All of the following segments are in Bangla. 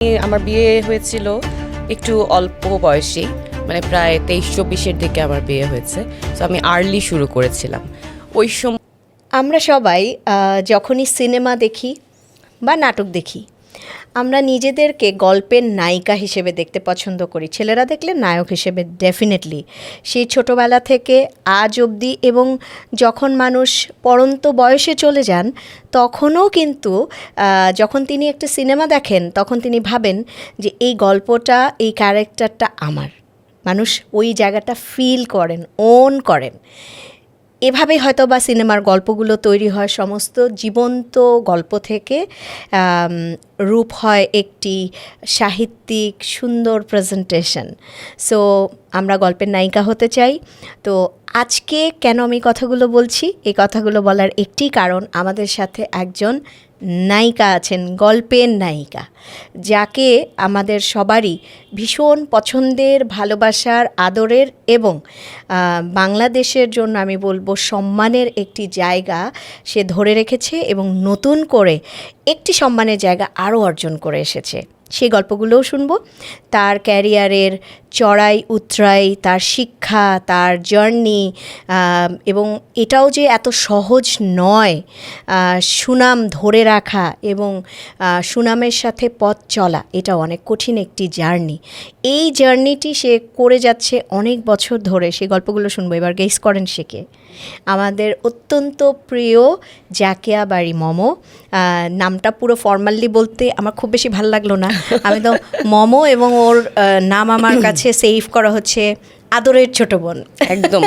আমার বিয়ে হয়েছিল একটু অল্প বয়সেই, মানে প্রায় 23-24-এর দিকে আমার বিয়ে হয়েছে। তো আমি আর্লি শুরু করেছিলাম ওই সময়। আমরা সবাই যখনই সিনেমা দেখি বা নাটক দেখি, আমরা নিজেদেরকে গল্পের নায়িকা হিসেবে দেখতে পছন্দ করি। ছেলেরা দেখলে নায়ক হিসেবে ডেফিনেটলি। সেই ছোটোবেলা থেকে আজ অবধি, এবং যখন মানুষ পড়ন্ত বয়সে চলে যান তখনও কিন্তু যখন তিনি একটা সিনেমা দেখেন তখন তিনি ভাবেন যে এই গল্পটা, এই ক্যারেক্টারটা আমার। মানুষ ওই জায়গাটা ফিল করেন, ওন করেন। এভাবেই হয়তো বা সিনেমার গল্পগুলো তৈরি হয়, সমস্ত জীবন্ত গল্প থেকে রূপ হয় একটি সাহিত্যিক সুন্দর প্রেজেন্টেশন। সো আমরা গল্পের নায়িকা হতে চাই। তো আজকে কেন আমি কথাগুলো বলছি, এই কথাগুলো বলার একটি কারণ, আমাদের সাথে একজন নায়িকা আছেন, গল্পের নায়িকা, যাকে আমাদের সবারই ভীষণ পছন্দের, ভালোবাসার, আদরের এবং বাংলাদেশের জন্য আমি বলবো সম্মানের একটি জায়গা সে ধরে রেখেছে এবং নতুন করে একটি সম্মানের জায়গা আরও অর্জন করে এসেছে। সেই গল্পগুলোও শুনবো, তার ক্যারিয়ারের চড়াই উতরাই, তার শিক্ষা, তার জার্নি, এবং এটাও যে এত সহজ নয় সুনাম ধরে রাখা এবং সুনামের সাথে পথ চলা, এটা অনেক কঠিন একটি জার্নি। এই জার্নিটি সে করে যাচ্ছে অনেক বছর ধরে। সেই গল্পগুলো শুনবো। এবার গেস করেন সে কে? আমাদের অত্যন্ত প্রিয় জাকিয়া বাড়ি মমো। নামটা পুরো ফর্মালি বলতে আমার খুব বেশি ভালো লাগলো না, আমি তো মমো, এবং ওর নাম আমার কাছে সেভ করা হচ্ছে আদরের ছোট বোন। একদম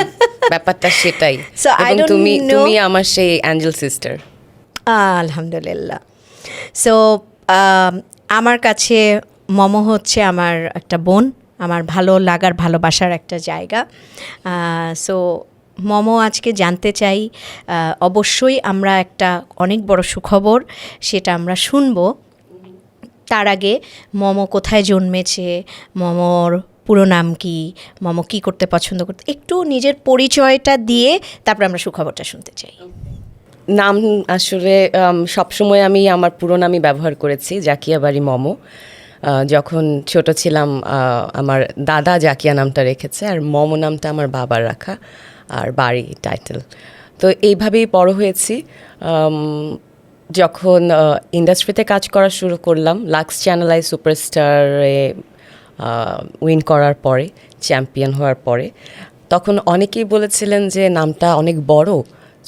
ব্যাপারটা সেটাই। So, I এবং don't তুমি know- তুমি আমার সেই অ্যাঞ্জেল সিস্টার। আলহামদুলিল্লাহ। সো আমার কাছে মমো হচ্ছে আমার একটা বোন, আমার ভালো লাগার, ভালোবাসার একটা জায়গা। সো মমো আজকে জানতে চাই, অবশ্যই আমরা একটা অনেক বড় সুখবর সেটা আমরা শুনবো। তার আগে মমো কোথায় জন্মেছে, মমোর পুরো নাম কি, মমো কী করতে পছন্দ করতে, একটু নিজের পরিচয়টা দিয়ে তারপর আমরা সুখবরটা শুনতে চাই। নাম আসলে সবসময় আমি আমার পুরো নামই ব্যবহার করেছি, জাকিয়া বাড়ি মমো। যখন ছোট ছিলাম আমার দাদা জাকিয়া নামটা রেখেছে, আর মমো নামটা আমার বাবার রাখা, আর বাড়ি টাইটেল। তো এইভাবেই বড় হয়েছি। যখন ইন্ডাস্ট্রিতে কাজ করা শুরু করলাম, লাক্স চ্যানেল আই সুপারস্টারে উইন করার পরে, চ্যাম্পিয়ন হওয়ার পরে, তখন অনেকেই বলেছিলেন যে নামটা অনেক বড়,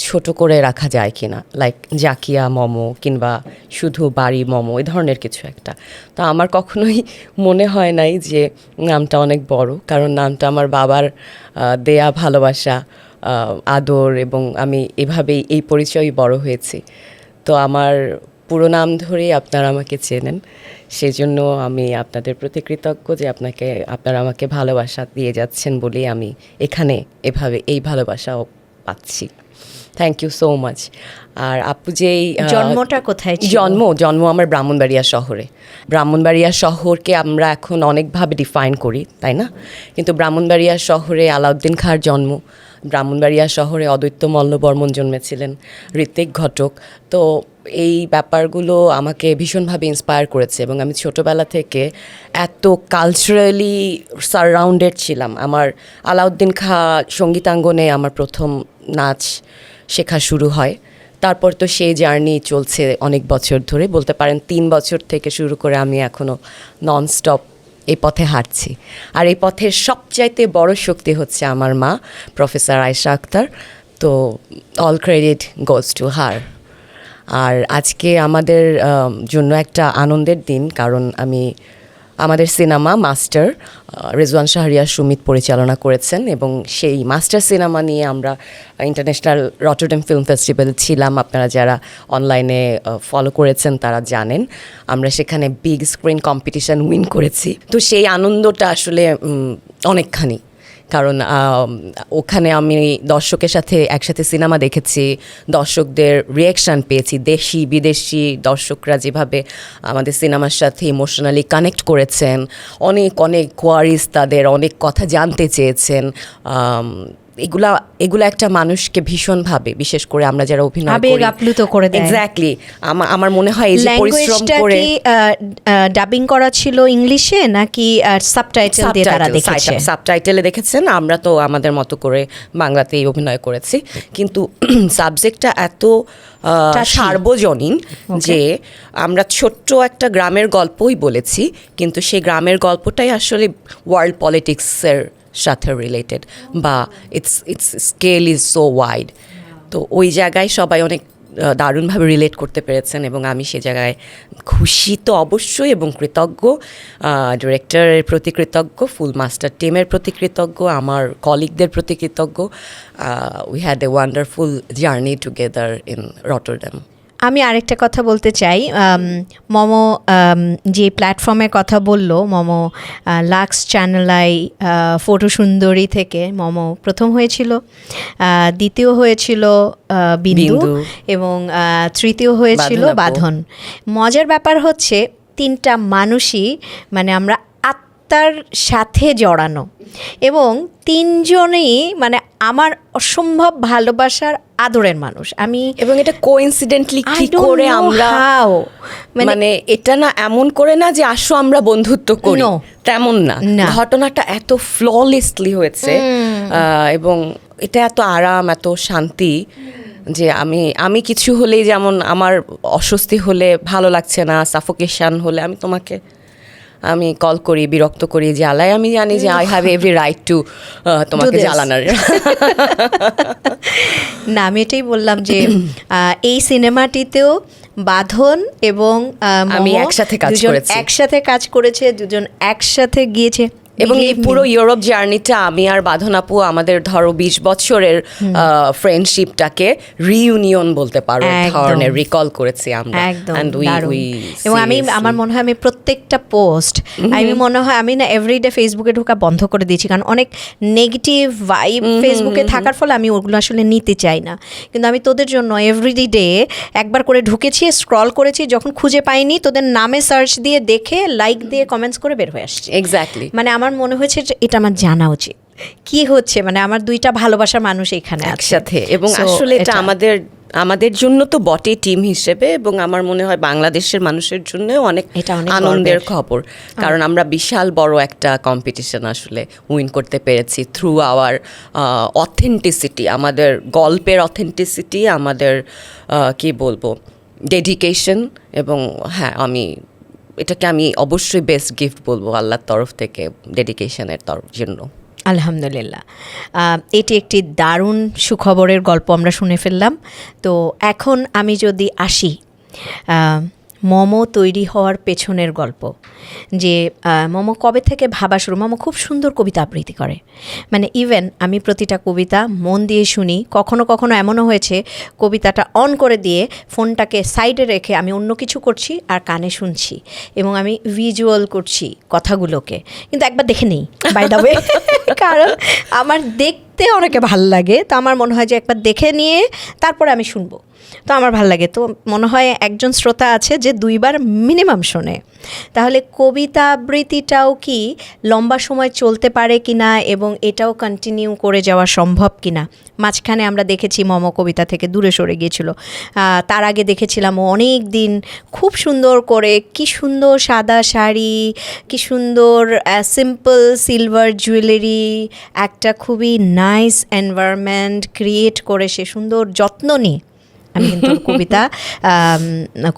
ছোট করে রাখা যায় কিনা, লাইক জাকিয়া মমো কিংবা শুধু বাড়ি মমো, এই ধরনের কিছু একটা। তো আমার কখনোই মনে হয় নাই যে নামটা অনেক বড়, কারণ নামটা আমার বাবার দেয়া ভালোবাসা, আদর, এবং আমি এভাবেই এই পরিচয়ই বড় হয়েছি। তো আমার পুরো নাম ধরেই আপনারা আমাকে চেনেন, সেই জন্য আমি আপনাদের প্রতি কৃতজ্ঞ যে আপনারা আমাকে ভালোবাসা দিয়ে যাচ্ছেন বলেই আমি এখানে এভাবে এই ভালোবাসাও পাচ্ছি। Thank you so much. আর আপু যেই জন্মটা কোথায় ছিল? জন্ম আমার ব্রাহ্মণবাড়িয়া শহরে। ব্রাহ্মণবাড়িয়া শহরকে আমরা এখন অনেকভাবে ডিফাইন করি, তাই না? কিন্তু ব্রাহ্মণবাড়িয়া শহরে আলাউদ্দিন খাঁর জন্ম, ব্রাহ্মণবাড়িয়া শহরে অদ্বৈত মল্লবর্মণ জন্মেছিলেন, ঋত্বিক ঘটক। তো এই ব্যাপারগুলো আমাকে ভীষণভাবে ইন্সপায়ার করেছে, এবং আমি ছোটোবেলা থেকে এত কালচারালি সারাউন্ডেড ছিলাম। আমার আলাউদ্দিন খাঁ সঙ্গীতাঙ্গনে আমার প্রথম নাচ শেখা শুরু হয়। তারপর তো সেই জার্নি চলছে অনেক বছর ধরে, বলতে পারেন 3 বছর থেকে শুরু করে আমি এখনও ননস্টপ এই পথে হাঁটছি। আর এই পথের সবচাইতে বড় শক্তি হচ্ছে আমার মা, প্রফেসর আয়েশা আক্তার। তো all credit goes to her. আর আজকে আমাদের জন্য একটা আনন্দের দিন, কারণ আমাদের সিনেমা মাস্টার রেজওয়ান শাহরিয়ার সুমিত পরিচালনা করেছেন, এবং সেই মাস্টার সিনেমা নিয়ে আমরা ইন্টারন্যাশনাল রটারডাম ফিল্ম ফেস্টিভ্যালে ছিলাম। আপনারা যারা অনলাইনে ফলো করেছেন তারা জানেন আমরা সেখানে বিগ স্ক্রিন কম্পিটিশন উইন করেছি। তো সেই আনন্দটা আসলে অনেকখানি, কারণ ওখানে আমি দর্শকের সাথে একসাথে সিনেমা দেখেছি, দর্শকদের রিয়াকশান পেয়েছি, দেশি বিদেশি দর্শকরা যেভাবে আমাদের সিনেমার সাথে ইমোশনালি কানেক্ট করেছেন, অনেক অনেক কোয়ারিজ, তাদের অনেক কথা জানতে চেয়েছেন। এগুলা একটা মানুষকে ভীষণভাবে, বিশেষ করে আমরা যারা অভিনয় আবেগ করি, আপ্লুত করে দেয়। এক্স্যাক্টলি। আমার মনে হয় এই যে পরিশ্রম করে, ডাবিং করা ছিল ইংলিশে নাকি সাবটাইটেল দিয়ে তারা দেখেছে? সাবটাইটেলে দেখেছেন, আমরা তো আমাদের মতো করে বাংলাতেই অভিনয় করেছি, কিন্তু সাবজেক্টটা এত সার্বজনীন যে আমরা ছোট্ট একটা গ্রামের গল্পই বলেছি, কিন্তু সেই গ্রামের গল্পটাই আসলে ওয়ার্ল্ড পলিটিক্সের সাথে রিলেটেড, বা it's scale is so wide. তো ওই জায়গায় সবাই অনেক দারুণভাবে রিলেট করতে পেরেছেন, এবং আমি সে জায়গায় খুশি তো অবশ্যই, এবং কৃতজ্ঞ, ডিরেক্টরের প্রতি কৃতজ্ঞ, ফুল মাস্টার টিমের প্রতি কৃতজ্ঞ, আমার কলিগদের প্রতি কৃতজ্ঞ। We had a wonderful journey together in Rotterdam. আমি আরেকটা কথা বলতে চাই, মমো যে প্ল্যাটফর্মের কথা বললো, Momo Lux channel I photo সুন্দরী থেকে মমো প্রথম হয়েছিল, দ্বিতীয় হয়েছিল বিন্দু, এবং তৃতীয় হয়েছিল বাঁধন। মজার ব্যাপার হচ্ছে তিনটা মানুষই মানে আমরা আত্মার সাথে জড়ানো, এবং তিনজনেই মানে আমার অসম্ভব ভালোবাসার আদরের মানুষ। আমি এবং এটা কোইন্সিডেন্টলি কি করে আমরা, মানে এটা না এমন করে না যে আসো আমরা বন্ধুত্ব করি, তেমন না, ঘটনাটা এত ফ্ললেসলি হয়েছে, এবং এটা এত আরাম, এত শান্তি যে আমি কিছু হলেই, যেমন আমার অস্বস্তি হলে, ভালো লাগছে না, সাফোকেশন হলে আমি কল করি, বিরক্ত করি, জ্বালাই, আমি জানি যে I have every right two তোমাকে জ্বালানোর। না, আমি এটাই বললাম যে এই সিনেমাটিতেও বাঁধন এবং আমি একসাথে কাজ করেছে, দুজন একসাথে গিয়েছে, এবং এই পুরো ইউরোপ জার্নিটা আমি আর বাঁধন আপু আমাদের ধরো 20 বছরের ফ্রেন্ডশিপটাকে রিইউনিয়ন বলতে পারো, ধরনের রিকল করেছি আমরা। এবং আমার মনে হয় আমি প্রত্যেকটা পোস্ট, আমি মনে হয় আমি না এভরিডে ফেসবুকে ঢোকা বন্ধ করে দিয়েছি, কারণ অনেক নেগেটিভ ভাইব ফেসবুকে থাকার ফলে আমি ওগুলো আসলে নিতে চাই না। কিন্তু আমি তোদের জন্য এভরিডে একবার করে ঢুকেছি, স্ক্রল করেছি, যখন খুঁজে পাইনি তোদের নামে সার্চ দিয়ে দেখে লাইক দিয়ে কমেন্টস করে বের হয়ে আসছি। এক্স্যাক্টলি, মানে আমার মনে হয়েছে যে এটা আমার জানা উচিত, কি হচ্ছে, মানে আমার দুইটা ভালোবাসার মানুষ এখানে একসাথে। এবং আসলে এটা আমাদের জন্য তো বটে টিম হিসেবে, এবং আমার মনে হয় বাংলাদেশের মানুষের জন্য অনেক আনন্দের খবর, কারণ আমরা বিশাল বড় একটা কম্পিটিশন আসলে উইন করতে পেরেছি থ্রু আওয়ার অথেন্টিসিটি, আমাদের গল্পের অথেন্টিসিটি, আমাদের কি বলবো, ডেডিকেশন। এবং হ্যাঁ, এটাকে আমি অবশ্যই বেস্ট গিফট বলবো আল্লাহর তরফ থেকে, ডেডিকেশনের জন্য। আলহামদুলিল্লাহ, এটি একটি দারুণ সুখবরের গল্প আমরা শুনে ফেললাম। তো এখন আমি যদি আসি মোমো তৈরি হওয়ার পেছনের গল্প, যে মোমো কবে থেকে ভাবা শুরু। মোমো খুব সুন্দর কবিতা আবৃত্তি করে, মানে ইভেন আমি প্রতিটা কবিতা মন দিয়ে শুনি, কখনো কখনো এমনও হয়েছে কবিতাটা অন করে দিয়ে ফোনটাকে সাইডে রেখে আমি অন্য কিছু করছি আর কানে শুনছি, এবং আমি ভিজুয়াল করছি কথাগুলোকে, কিন্তু একবার দেখে নেই বাই দ্য ওয়ে, কারণ আমার দেখতে অনেকে ভাল লাগে, তো আমার মনে হয় যে একবার দেখে নিয়ে তারপরে আমি শুনবো, তো আমার ভালো লাগে। তো মনে হয় একজন শ্রোতা আছে যে 2 বার মিনিমাম শোনে। তাহলে কবিতা আবৃত্তিটাও কি লম্বা সময় চলতে পারে কিনা, এবং এটাও কন্টিনিউ করে যাওয়া সম্ভব কিনা? মাঝখানে আমরা দেখেছি মোমো কবিতা থেকে দূরে সরে গিয়েছিল, তার আগে দেখেছিলাম ও অনেক দিন খুব সুন্দর করে, কি সুন্দর সাদা শাড়ি, কি সুন্দর সিম্পল সিলভার জুয়েলারি, একটা খুবই নাইস এনভায়রনমেন্ট ক্রিয়েট করে সে সুন্দর যত্ন নিয়ে আমি কিন্তু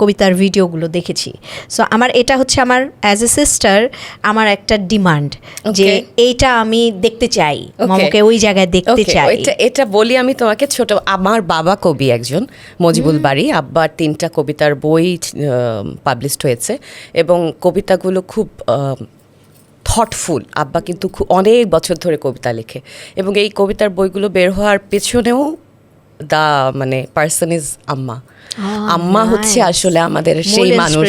কবিতার ভিডিওগুলো দেখেছি। সো আমার এটা হচ্ছে আমার অ্যাজ এ সিস্টার আমার একটা ডিমান্ড, যে এইটা আমি দেখতে চাই, মোমোকে ওই জায়গায় দেখতে চাই। এটা বলি আমি তোমাকে, ছোট আমার বাবা কবি একজন, মজিবুল বাড়ি, আব্বার 3টা কবিতার বই পাবলিশড হয়েছে, এবং কবিতাগুলো খুব থটফুল। আব্বা কিন্তু অনেক বছর ধরে কবিতা লেখে, এবং এই কবিতার বইগুলো বের হওয়ার পেছনেও মানে পার্সন ইজ আম্মা। আম্মা হচ্ছে আসলে আমাদের সেই মানুষ,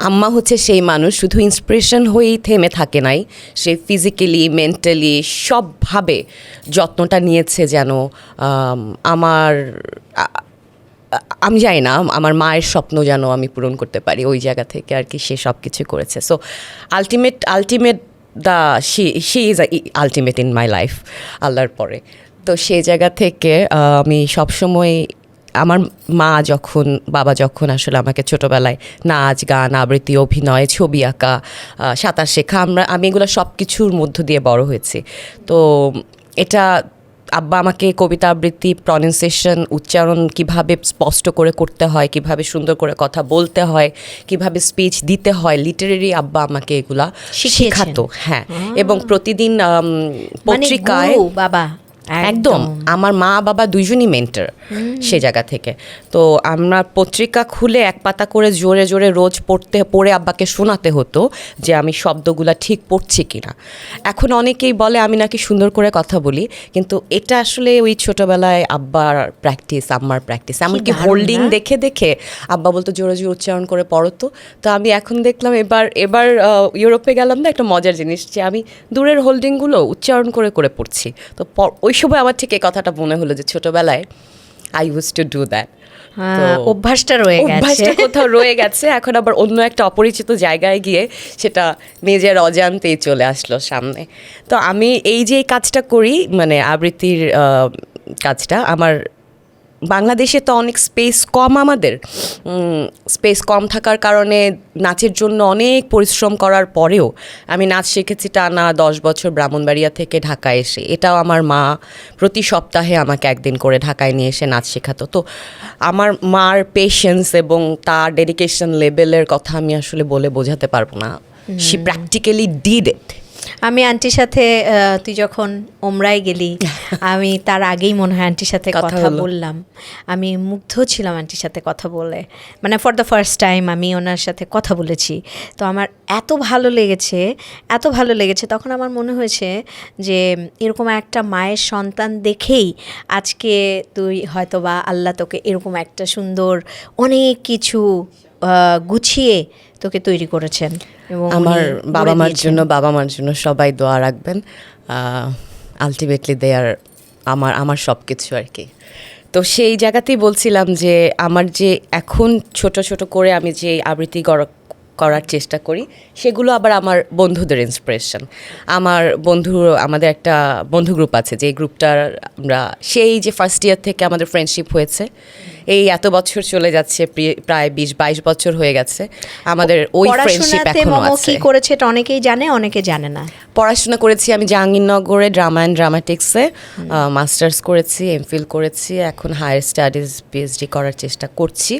আম্মা হচ্ছে সেই মানুষ, শুধু ইন্সপিরেশন হয়েই থেমে থাকে নাই, সে ফিজিক্যালি মেন্টালি সবভাবে যত্নটা নিয়েছে, যেন আমি জানি না, আমার মায়ের স্বপ্ন যেন আমি পূরণ করতে পারি, ওই জায়গা থেকে আর কি সে সব কিছু করেছে। So ultimate she is ultimate in my life, আল্লাহর পরে। তো সেই জায়গা থেকে আমি সবসময় আমার বাবা যখন আসলে আমাকে ছোটোবেলায় নাচ গান আবৃত্তি অভিনয় ছবি আঁকা সাঁতার শেখা আমি এগুলো সব কিছুর মধ্য দিয়ে বড় হয়েছি। তো এটা আব্বা আমাকে কবিতা আবৃত্তি প্রনাউন্সিয়েশন উচ্চারণ কিভাবে স্পষ্ট করে করতে হয়, কিভাবে সুন্দর করে কথা বলতে হয়, কিভাবে স্পিচ দিতে হয়, লিটারেরি আব্বা আমাকে এগুলা শেখাতো। হ্যাঁ, এবং প্রতিদিন পত্রিকায় বাবা একদম আমার মা বাবা দুইজনই মেন্টর সে জায়গা থেকে। তো আমরা পত্রিকা খুলে এক পাতা করে জোরে জোরে রোজ পড়ে আব্বাকে শোনাতে হতো যে আমি শব্দগুলা ঠিক পড়ছি কিনা। এখন অনেকেই বলে আমি নাকি সুন্দর করে কথা বলি, কিন্তু এটা আসলে ওই ছোটবেলায় আব্বার প্র্যাকটিস আম্মার প্র্যাকটিস। এমনকি হোল্ডিং দেখে দেখে আব্বা বলতো জোরে জোরে উচ্চারণ করে পড়তো। তো আমি এখন দেখলাম এবার ইউরোপে গেলাম না, একটা মজার জিনিস যে আমি দূরের হোল্ডিংগুলো উচ্চারণ করে করে পড়ছি। তো ওই সময় আমার ঠিক এই কথাটা মনে হলো যে ছোটবেলায় I use to do that. অভ্যাসটা কোথাও রয়ে গেছে। এখন আবার অন্য একটা অপরিচিত জায়গায় গিয়ে সেটা নিজের অজান্তেই চলে আসলো সামনে। তো আমি এই যে কাজটা করি, মানে আবৃত্তির কাজটা, আমার বাংলাদেশে তো অনেক স্পেস কম, আমাদের স্পেস কম থাকার কারণে নাচের জন্য অনেক পরিশ্রম করার পরেও আমি নাচ শিখেছি টানা 10 বছর ব্রাহ্মণবাড়িয়া থেকে ঢাকায় এসে। এটাও আমার মা প্রতি সপ্তাহে আমাকে একদিন করে ঢাকায় নিয়ে এসে নাচ শেখাতো। তো আমার মার পেশেন্স এবং তার ডেডিকেশন লেভেলের কথা আমি আসলে বলে বোঝাতে পারবো না। She practically did it. আমি আন্টির সাথে তুই যখন ওমরায় গেলি আমি তার আগেই মনে হয় আন্টির সাথে কথা বললাম। আমি মুগ্ধ ছিলাম আন্টির সাথে কথা বলে, মানে ফর দ্য ফার্স্ট টাইম আমি ওনার সাথে কথা বলেছি। তো আমার এত ভালো লেগেছে তখন আমার মনে হয়েছে যে এরকম একটা মায়ের সন্তান দেখেই আজকে তুই হয়তোবা আল্লাহ তোকে এরকম একটা সুন্দর অনেক কিছু গুছিয়ে তোকে তৈরি করেছেন। এবং আমার বাবা মার জন্য সবাই দোয়া রাখবেন। আলটিমেটলি দে আর আমার সব কিছু আর কি। তো সেই জায়গাতেই বলছিলাম যে আমার যে এখন ছোট ছোট করে আমি যে আবৃত্তি করার চেষ্টা করি সেগুলো আবার আমার বন্ধুদের ইন্সপিরেশন। আমাদের একটা বন্ধু গ্রুপ আছে, যে গ্রুপটার আমরা সেই যে ফার্স্ট ইয়ার থেকে আমাদের ফ্রেন্ডশিপ হয়েছে, এই এত বছর চলে যাচ্ছে, প্রায় 20-22 বছর হয়ে গেছে আমাদের ওই ফ্রেন্ডশিপ এখনো আছে। কি করেছে এটা অনেকেই জানে, অনেকে জানে না। পড়াশোনা করেছি আমি জাহাঙ্গীরনগরে ড্রামা অ্যান্ড ড্রামাটিক্সে মাস্টার্স করেছি, এমফিল করেছি, এখন হায়ার স্টাডিজ পিএইচডি করার চেষ্টা করছি।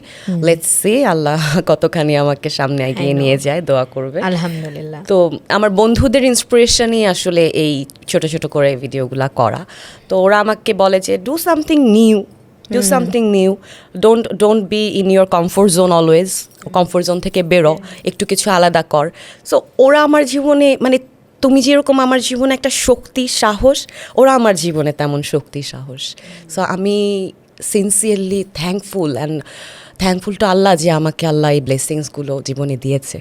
লেটস সি আল্লাহ কতখানি আমাকে সামনে এগিয়ে নিয়ে যায়, দোয়া করবে আলহামদুলিল্লাহ। তো আমার বন্ধুদের ইন্সপিরেশনই আসলে এই ছোট ছোট করে ভিডিওগুলো করা। তো ওরা আমাকে বলে যে do something new, don't be in your comfort zone always, comfort zone থেকে বেরো, একটু কিছু আলাদা কর। সো ওরা আমার জীবনে, মানে তুমি যেরকম আমার জীবনে একটা শক্তি সাহস, ওরা আমার জীবনে তেমন শক্তি সাহস। সো আমি সিনসিয়ারলি থ্যাঙ্কফুল টু আল্লাহ যে আমাকে আল্লাহ এই ব্লেসিংসগুলো জীবনে দিয়েছে।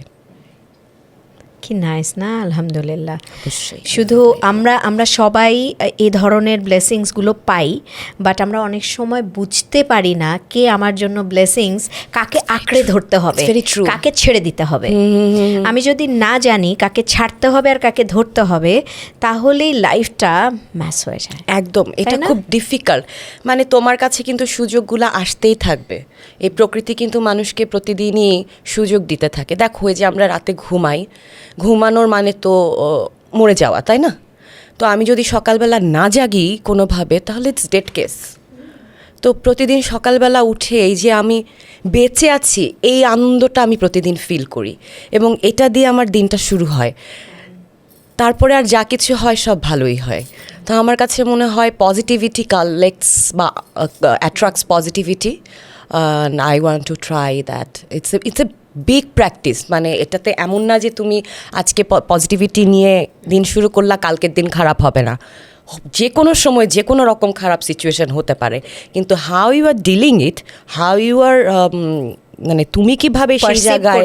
কি নাইস না, আলহামদুলিল্লাহ। শুধু আমরা সবাই এই ধরনের ব্লেসিংসগুলো পাই, বাট আমরা অনেক সময় বুঝতে পারি না কে আমার জন্য ব্লেসিংস, কাকে আঁকড়ে ধরতে হবে, কাকে ছেড়ে দিতে হবে। আমি যদি না জানি কাকে ছাড়তে হবে আর কাকে ধরতে হবে, তাহলেই লাইফটা ম্যাচ হয়ে যায়। একদম, এটা খুব ডিফিকাল্ট। মানে তোমার কাছে কিন্তু সুযোগগুলো আসতেই থাকবে। এই প্রকৃতি কিন্তু মানুষকে প্রতিদিনই সুযোগ দিতে থাকে। দেখো, যে আমরা রাতে ঘুমানোর মানে তো মরে যাওয়া, তাই না? তো আমি যদি সকালবেলা না জাগি কোনোভাবে, তাহলে ইটস ডেড কেস। তো প্রতিদিন সকালবেলা উঠে এই যে আমি বেঁচে আছি, এই আনন্দটা আমি প্রতিদিন ফিল করি, এবং এটা দিয়ে আমার দিনটা শুরু হয়। তারপরে আর যা কিছু হয় সব ভালোই হয়। তো আমার কাছে মনে হয় পজিটিভিটি কালেক্টস বা attracts positivity. I want to try that. It's a big practice. মানে এটাতে এমন না যে তুমি আজকে পজিটিভিটি নিয়ে দিন শুরু করলা, কালকের দিন খারাপ হবে না। যে কোনো সময় যে কোনো রকম খারাপ সিচুয়েশন হতে পারে, কিন্তু how you are dealing it, how you are মানে তুমি কিভাবে সেই জায়গায়,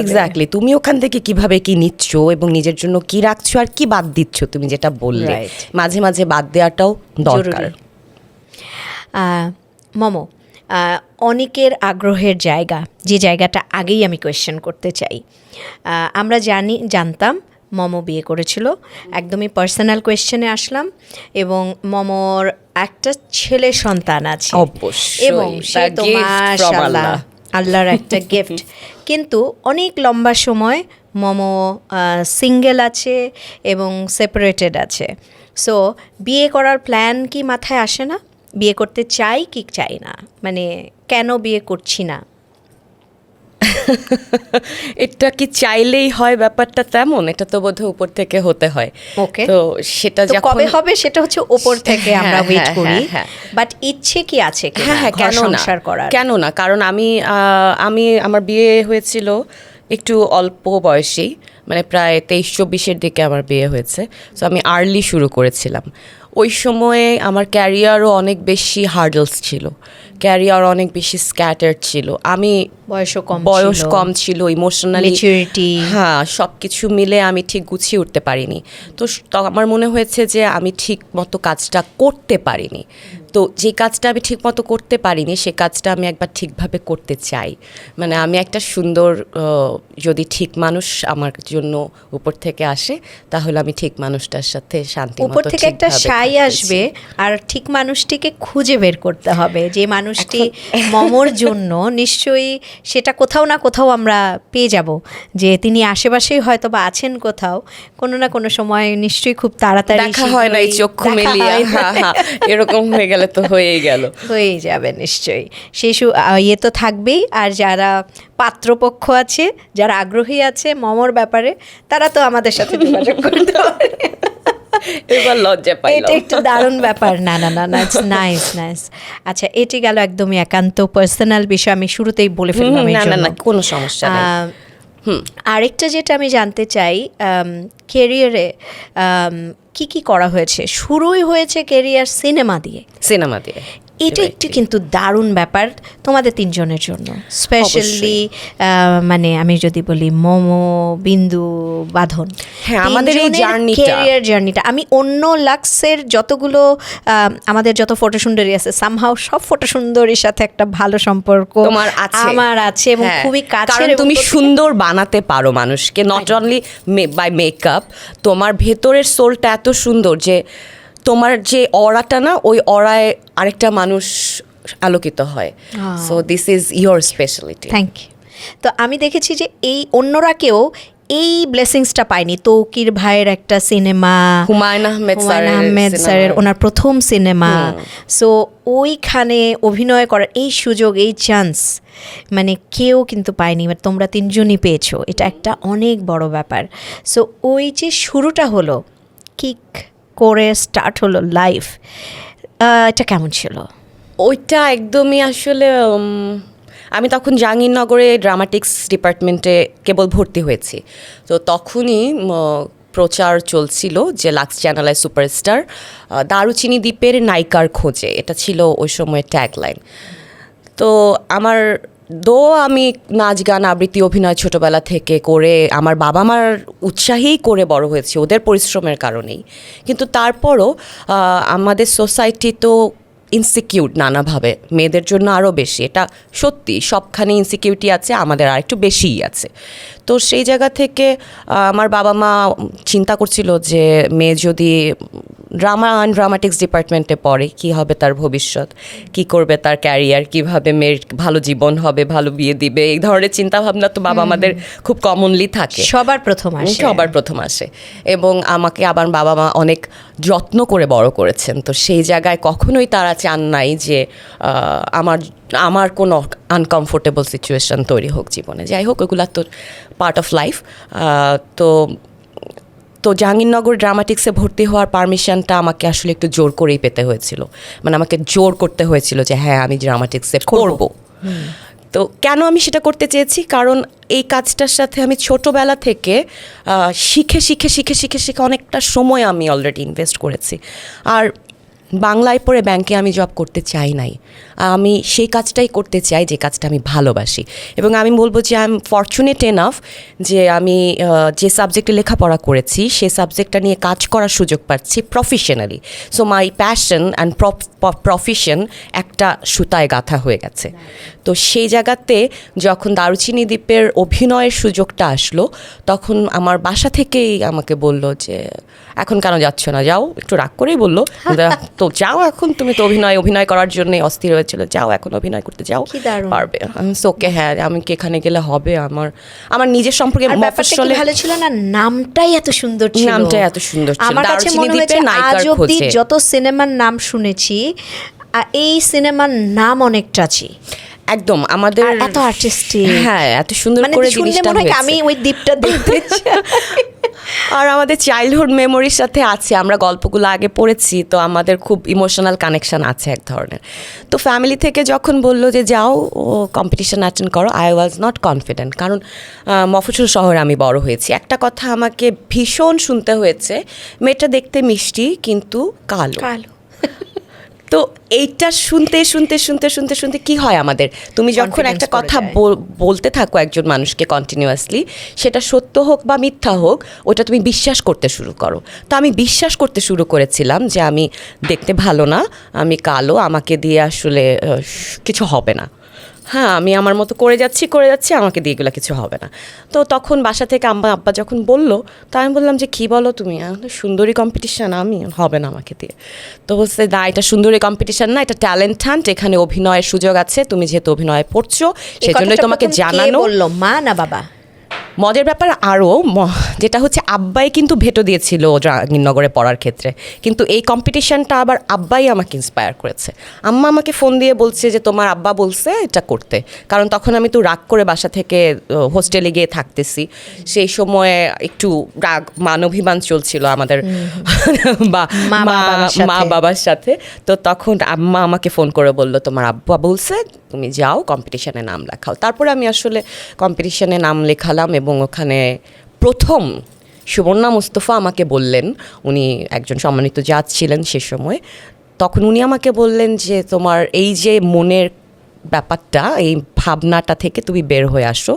এক্স্যাক্টলি তুমি ওখান থেকে কিভাবে কি নিচ্ছ এবং নিজের জন্য কি রাখছো আর কি বাদ দিচ্ছ, তুমি যেটা বললে মাঝে মাঝে বাদ দেওয়াটাও দরকার। মমো, অনেকের আগ্রহের জায়গা, যে জায়গাটা আগেই আমি কোয়েশ্চেন করতে চাই। আমরা জানতাম মমো বিয়ে করেছিল। একদমই পার্সোনাল কোয়েশ্চেনে আসলাম, এবং মমোর একটা ছেলে সন্তান আছে, অবশ্যই, এবং সে the তো gift from মাশাআল্লাহ Allah. আল্লাহর একটা গিফট। কিন্তু অনেক লম্বা সময় মমো সিঙ্গেল আছে এবং সেপারেটেড আছে। সো বিয়ে করার প্ল্যান কি মাথায় আসে না? বিয়ে করতে চাই কি চাই না, মানে কেন বিয়ে করছি না? এটা কি চাইলেই হয় ব্যাপারটা তেমন? এটা তো বোধহয় উপর থেকে হতে হয়। ওকে, তো সেটা তো যখন কবে হবে সেটা হচ্ছে ওপর থেকে আমরা হ্যাঁ, ওয়েট হ্যাঁ, করি, হ্যাঁ। বাট ইচ্ছে কি আছে কি হ্যাঁ হ্যাঁ, ঘর কেন না, সংসার করার? কেন না, কারণ আমি আমার বিয়ে হয়েছিল একটু অল্প বয়সেই, মানে প্রায় 23-24-এর দিকে আমার বিয়ে হয়েছে। সো আমি আর্লি শুরু করেছিলাম। ওই সময়ে আমার ক্যারিয়ারও অনেক বেশি হার্ডলস ছিল, ক্যারিয়ার অনেক বেশি স্ক্যাটার্ড ছিল। আমি বয়স কম ছিল, ইমোশনালি ম্যাচুরিটি, হ্যাঁ, সব কিছু মিলে আমি ঠিক গুছিয়ে উঠতে পারিনি। তো আমার মনে হয়েছে যে আমি ঠিক মতো কাজটা করতে পারিনি। তো যে কাজটা আমি ঠিক মতো করতে পারিনি, সে কাজটা আমি একবার ঠিকভাবে করতে চাই। মানে আমি একটা সুন্দর, যদি ঠিক মানুষ আমার জন্য উপর থেকে আসে, তাহলে আমি ঠিক মানুষটার সাথে শান্তি উপর থেকে একটা সাই আসবে, আর ঠিক মানুষটিকে খুঁজে বের করতে হবে, যে মানুষটি মমর জন্য নিশ্চয়ই সেটা কোথাও না কোথাও আমরা পেয়ে যাব, যে তিনি আশেপাশেই হয়তো বা আছেন কোথাও, কোনো না কোনো সময় নিশ্চয়ই খুব তাড়াতাড়ি দেখা হয় না, এই চক্ষু মেলিয়ে হ্যাঁ হ্যাঁ এরকম হয়ে গেলে তো হয়েই গেল, হয়ে যাবে নিশ্চয়ই। শিশু ইয়ে তো থাকবেই, আর যারা পাত্রপক্ষ আছে, যারা আগ্রহী আছে মমর ব্যাপারে, তারা তো আমাদের সাথে যোগাযোগ করতে পারে। এবার লজ্জা পাই, এটা একটু দারুণ ব্যাপার। না না না না, নাইস নাইস। আচ্ছা, এটি গেল একদমই একান্ত পার্সোনাল বিষয়, আমি শুরুতেই বলে ফেললাম। না না না, কোনো সমস্যা নেই। আরেকটা যেটা আমি জানতে চাই, কেরিয়ারে কি কি করা হয়েছে? শুরুই হয়েছে কেরিয়ার সিনেমা দিয়ে। এটা একটু কিন্তু দারুণ ব্যাপার তোমাদের তিনজনের জন্য, স্পেশালি মানে আমি যদি বলি মমো, বিন্দু, বাঁধন, হ্যাঁ, আমাদের এই ক্যারিয়ার জার্নিটা, আমি অন্য লাক্সের যতগুলো আমাদের যত ফটো সুন্দরী আছে, সামহাও সব ফটো সুন্দরীর সাথে একটা ভালো সম্পর্ক আমার আছে, এবং খুবই কাছের। তুমি সুন্দর বানাতে পারো মানুষকে, নট অনলি বাই মেকআপ। তোমার ভেতরের সোলটা এত সুন্দর যে তোমার যে অরাটা না, ওই অরায় আরেকটা মানুষ আলোকিত হয়। So this is your speciality. Thank you. তো আমি দেখেছি যে এই অন্যরা কেউ এই ব্লেসিংসটা পায়নি। তৌকির ভাইয়ের একটা সিনেমা, হুমায়ুন আহমেদ স্যারের ওনার প্রথম সিনেমা, সো ওইখানে অভিনয় করার এই সুযোগ, এই চান্স মানে কেউ কিন্তু পায়নি, বাট তোমরা তিনজনই পেয়েছো। এটা একটা অনেক বড় ব্যাপার। সো ওই যে শুরুটা হলো, কিক করে স্টার্ট হলো লাইফ, এটা কেমন ছিল? ওইটা একদমই আসলে আমি তখন জাহাঙ্গীরনগরে ড্রামাটিক্স ডিপার্টমেন্টে কেবল ভর্তি হয়েছি। তো তখনই প্রচার চলছিল যে লাক্স চ্যানেলের সুপারস্টার দারুচিনি দ্বীপের নায়িকার খোঁজে, এটা ছিল ওই সময় ট্যাগলাইন। তো আমি নাচ গান আবৃত্তি অভিনয় ছোটোবেলা থেকে করে আমার বাবা মার উৎসাহেই করে বড় হয়েছি, ওদের পরিশ্রমের কারণেই। কিন্তু তারপরও আমাদের সোসাইটি তো ইনসিকিউর নানাভাবে, মেয়েদের জন্য আরও বেশি, এটা সত্যি, সবখানে ইনসিকিউরিটি আছে, আমাদের আর একটু বেশিই আছে। তো সেই জায়গা থেকে আমার বাবা মা চিন্তা করছিল যে মেয়ে যদি ড্রামাটিক্স ডিপার্টমেন্টে পড়ে, কি হবে তার ভবিষ্যৎ, কি করবে তার ক্যারিয়ার, কিভাবে মেয়ের ভালো জীবন হবে, ভালো বিয়ে দিবে, এই ধরনের চিন্তাভাবনা তো বাবা আমাদের খুব কমনলি থাকে, সবার প্রথম আসে। এবং আমাকে আবার বাবা মা অনেক যত্ন করে বড় করেছেন। তো সেই জায়গায় কখনোই তারা চান নাই যে আমার কোনো আনকমফোর্টেবল সিচুয়েশন তৈরি হোক জীবনে। যাই হোক, ওগুলো তো পার্ট অফ লাইফ। তো জাহাঙ্গীরনগর ড্রামাটিক্সে ভর্তি হওয়ার পারমিশনটা আমাকে আসলে একটু জোর করেই পেতে হয়েছিল, মানে আমাকে জোর করতে হয়েছিল যে হ্যাঁ আমি ড্রামাটিক্সে করব। তো কেন আমি সেটা করতে চেয়েছি, কারণ এই কাজটার সাথে আমি ছোটোবেলা থেকে শিখে অনেকটা সময় আমি অলরেডি ইনভেস্ট করেছি। আর বাংলায় পড়ে ব্যাংকে আমি জব করতে চাই নাই। আমি সেই কাজটাই করতে চাই যে কাজটা আমি ভালোবাসি, এবং আমি বলবো যে আই এম ফরচুনেট এনাফ যে আমি যে সাবজেক্টে লেখাপড়া করেছি সেই সাবজেক্টটা নিয়ে কাজ করার সুযোগ পাচ্ছি professionally. So my passion and profession একটা সুতায় গাঁথা হয়ে গেছে। তো সেই জায়গাতে যখন দারুচিনি দ্বীপের অভিনয়ের সুযোগটা আসলো, তখন আমার বাসা থেকেই আমাকে বলল যে এখন কেন যাচ্ছ না, যাও, একটু রাগ করেই বললো তো যাও, এখন তুমি তো অভিনয় করার জন্য অস্থির হয়েছিল, যাও এখন অভিনয় করতে যাও, কি দারুণ। পারবে। ওকে, হ্যাঁ, আমি কি এখানে গেলে হবে? আমার নিজের সম্পর্কে আর ব্যাপারটা কি ভালো ছিল না, নামটাই এত সুন্দর ছিল। নামটাই এত সুন্দর ছিল। আমার কাছে দারুচিনি মনে হয়েছে দ্বীপের নায়িকার আজ অবধি খোঁজে। যত সিনেমার নাম শুনেছি এই সিনেমার নাম অনেক টাচি, একদম আমাদের আর এত আর্টিস্টিক, হ্যাঁ, এত সুন্দর মানে করে শুনলে জিনিসটা মনে হয় হয়েছে। আমি ওই দ্বীপটা দেখতে চাই। আর আমাদের চাইল্ডহুড মেমোরির সাথে আছে, আমরা গল্পগুলো আগে পড়েছি, তো আমাদের খুব ইমোশনাল কানেকশন আছে এক ধরনের। তো ফ্যামিলি থেকে যখন বললো যে যাও ও কম্পিটিশন অ্যাটেন্ড করো, আই ওয়াজ নট কনফিডেন্ট, কারণ মফস্বল শহরে আমি বড় হয়েছি। একটা কথা আমাকে ভীষণ শুনতে হয়েছে, মেয়েটা দেখতে মিষ্টি কিন্তু কালো। তো এইটা শুনতে শুনতে শুনতে শুনতে শুনতে কি হয় আমাদের, তুমি যখন একটা কথা বলতে থাকো একজন মানুষকে কন্টিনিউয়াসলি, সেটা সত্য হোক বা মিথ্যা হোক, ওটা তুমি বিশ্বাস করতে শুরু করো। তো আমি বিশ্বাস করতে শুরু করেছিলাম যে আমি দেখতে ভালো না, আমি কালো, আমাকে দিয়ে আসলে কিছু হবে না। হ্যাঁ, আমি আমার মতো করে যাচ্ছি, আমাকে দিয়ে এগুলো কিছু হবে না। তো তখন বাসা থেকে আব্বা যখন বললো, তো আমি বললাম যে কী বলো তুমি, সুন্দরী কম্পিটিশান, আমি হবে না আমাকে দিয়ে। তো বলছে না, এটা সুন্দরী কম্পিটিশান না, এটা ট্যালেন্ট হান্ট, এখানে অভিনয়ের সুযোগ আছে, তুমি যেহেতু অভিনয় পড়ছো সেজন্যই তোমাকে জানানো। বললো মা না বাবা? মজার ব্যাপার আরও যেটা হচ্ছে, আব্বাই কিন্তু ভেটো দিয়েছিল জাহাঙ্গীরনগরে পড়ার ক্ষেত্রে, কিন্তু এই কম্পিটিশানটা আবার আব্বাই আমাকে ইন্সপায়ার করেছে। আম্মা আমাকে ফোন দিয়ে বলছে যে তোমার আব্বা বলছে এটা করতে, কারণ তখন আমি তো রাগ করে বাসা থেকে হোস্টেলে গিয়ে থাকতেছি, সেই সময়ে একটু রাগ মানভিমান চলছিল আমাদের বা মা বাবার সাথে। তো তখন আম্মা আমাকে ফোন করে বললো তোমার আব্বা বলছে তুমি যাও কম্পিটিশানে নাম লেখাও। তারপরে আমি আসলে কম্পিটিশানে নাম লেখালাম, এবং ওখানে প্রথম সুবর্ণা মুস্তফা আমাকে বললেন, উনি একজন সম্মানিত জাজ ছিলেন সে সময়, তখন উনি আমাকে বললেন যে তোমার এই যে মনের ব্যাপারটা, এই ভাবনাটা থেকে তুমি বের হয়ে আসো,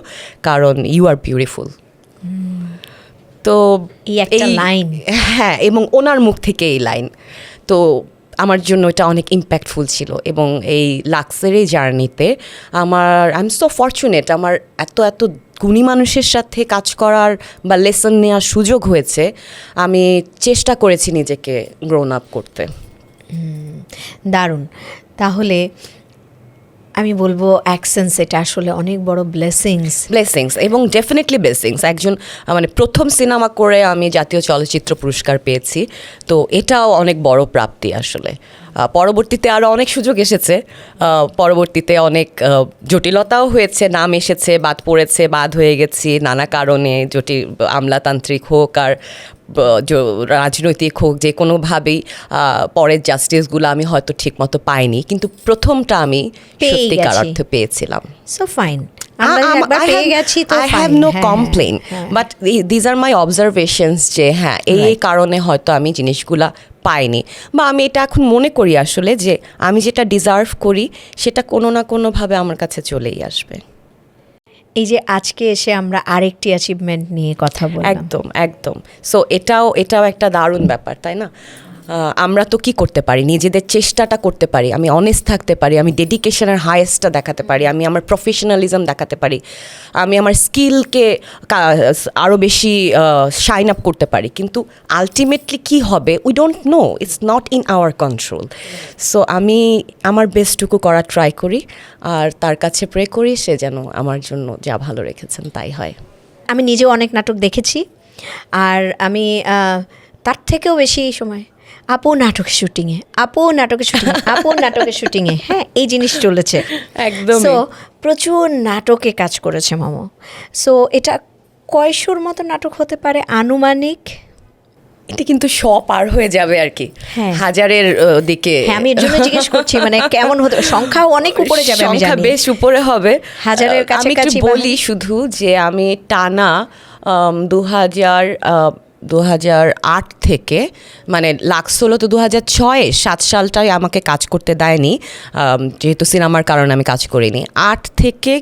কারণ ইউ আর বিউটিফুল। তো এই একটা লাইন, হ্যাঁ, এবং ওনার মুখ থেকে এই লাইন, তো আমার জন্য এটা অনেক ইম্প্যাক্টফুল ছিল। এবং এই লাক্সারি জার্নিতে আই এম সো ফরচুনেট, আমার এত এত গুণী মানুষের সাথে কাজ করার বা লেসন নেওয়ার সুযোগ হয়েছে। আমি চেষ্টা করেছি নিজেকে গ্রোন আপ করতে। দারুণ। তাহলে আমি বলবো অ্যাকসেন্স এটা আসলে অনেক বড় ব্লেসিংস, এবং ডেফিনেটলি ব্লেসিংস। একজন মানে প্রথম সিনেমা করে আমি জাতীয় চলচ্চিত্র পুরস্কার পেয়েছি, তো এটাও অনেক বড় প্রাপ্তি আসলে। পরবর্তীতে আরও অনেক সুযোগ এসেছে, পরবর্তীতে অনেক জটিলতাও হয়েছে, নাম এসেছে, বাদ হয়ে গেছি নানা কারণে, আমলাতান্ত্রিক হোক আর রাজনৈতিক হোক, যে কোনোভাবেই পরের জাস্টিসগুলো আমি হয়তো ঠিকমতো পাইনি, কিন্তু প্রথমটা আমি সত্যিকার অর্থে পেয়েছিলাম। So fine, I have no complaint, but these are my observations যে হ্যাঁ, এই কারণে হয়তো আমি জিনিসগুলা পাইনি, বা আমি এটা এখন মনে করি আসলে যে আমি যেটা ডিজার্ভ করি সেটা কোনো না কোনোভাবে আমার কাছে চলেই আসবে। এই যে আজকে এসে আমরা আরেকটি অ্যাচিভমেন্ট নিয়ে কথা বললাম, একদম। সো এটাও একটা দারুণ ব্যাপার, তাই না? আমরা তো কি করতে পারি, নিজেদের চেষ্টাটা করতে পারি, আমি অনেস্ট থাকতে পারি, আমি ডেডিকেশনের হাইয়েস্টটা দেখাতে পারি, আমি আমার প্রফেশনালিজম দেখাতে পারি, আমি আমার স্কিলকে আরও বেশি শাইন আপ করতে পারি, কিন্তু আলটিমেটলি কি হবে we don't know, it's not in our control. So আমি আমার বেস্টটুকু করার ট্রাই করি, আর তার কাছে প্রে করি সে যেন আমার জন্য যা ভালো রেখেছেন তাই হয়। আমি নিজেও অনেক নাটক দেখেছি, আর আমি তার থেকেও বেশি এই সময় আপু নাটকের শুটিংয়ে হ্যাঁ, এই জিনিস চলেছে একদম। সো প্রচুর নাটকে কাজ করেছে মামা। সো এটা কয়শোর মতো নাটক হতে পারে আনুমানিক? এটা কিন্তু পার হয়ে যাবে আর কি, হাজারের দিকে। হ্যাঁ, আমি এর জন্য জিজ্ঞেস করছি, মানে কেমন হতে, সংখ্যাও অনেক উপরে যাবে, আমি জানি বেশ উপরে হবে, হাজারের কাছাকাছি। বলি শুধু যে আমি টানা 2008 থেকে, মানে লাক্স হলো তো 2006-7 সালটাই আমাকে কাজ করতে দেয়নি, যেহেতু সিনেমার কারণে আমি কাজ করিনি। 8 থেকে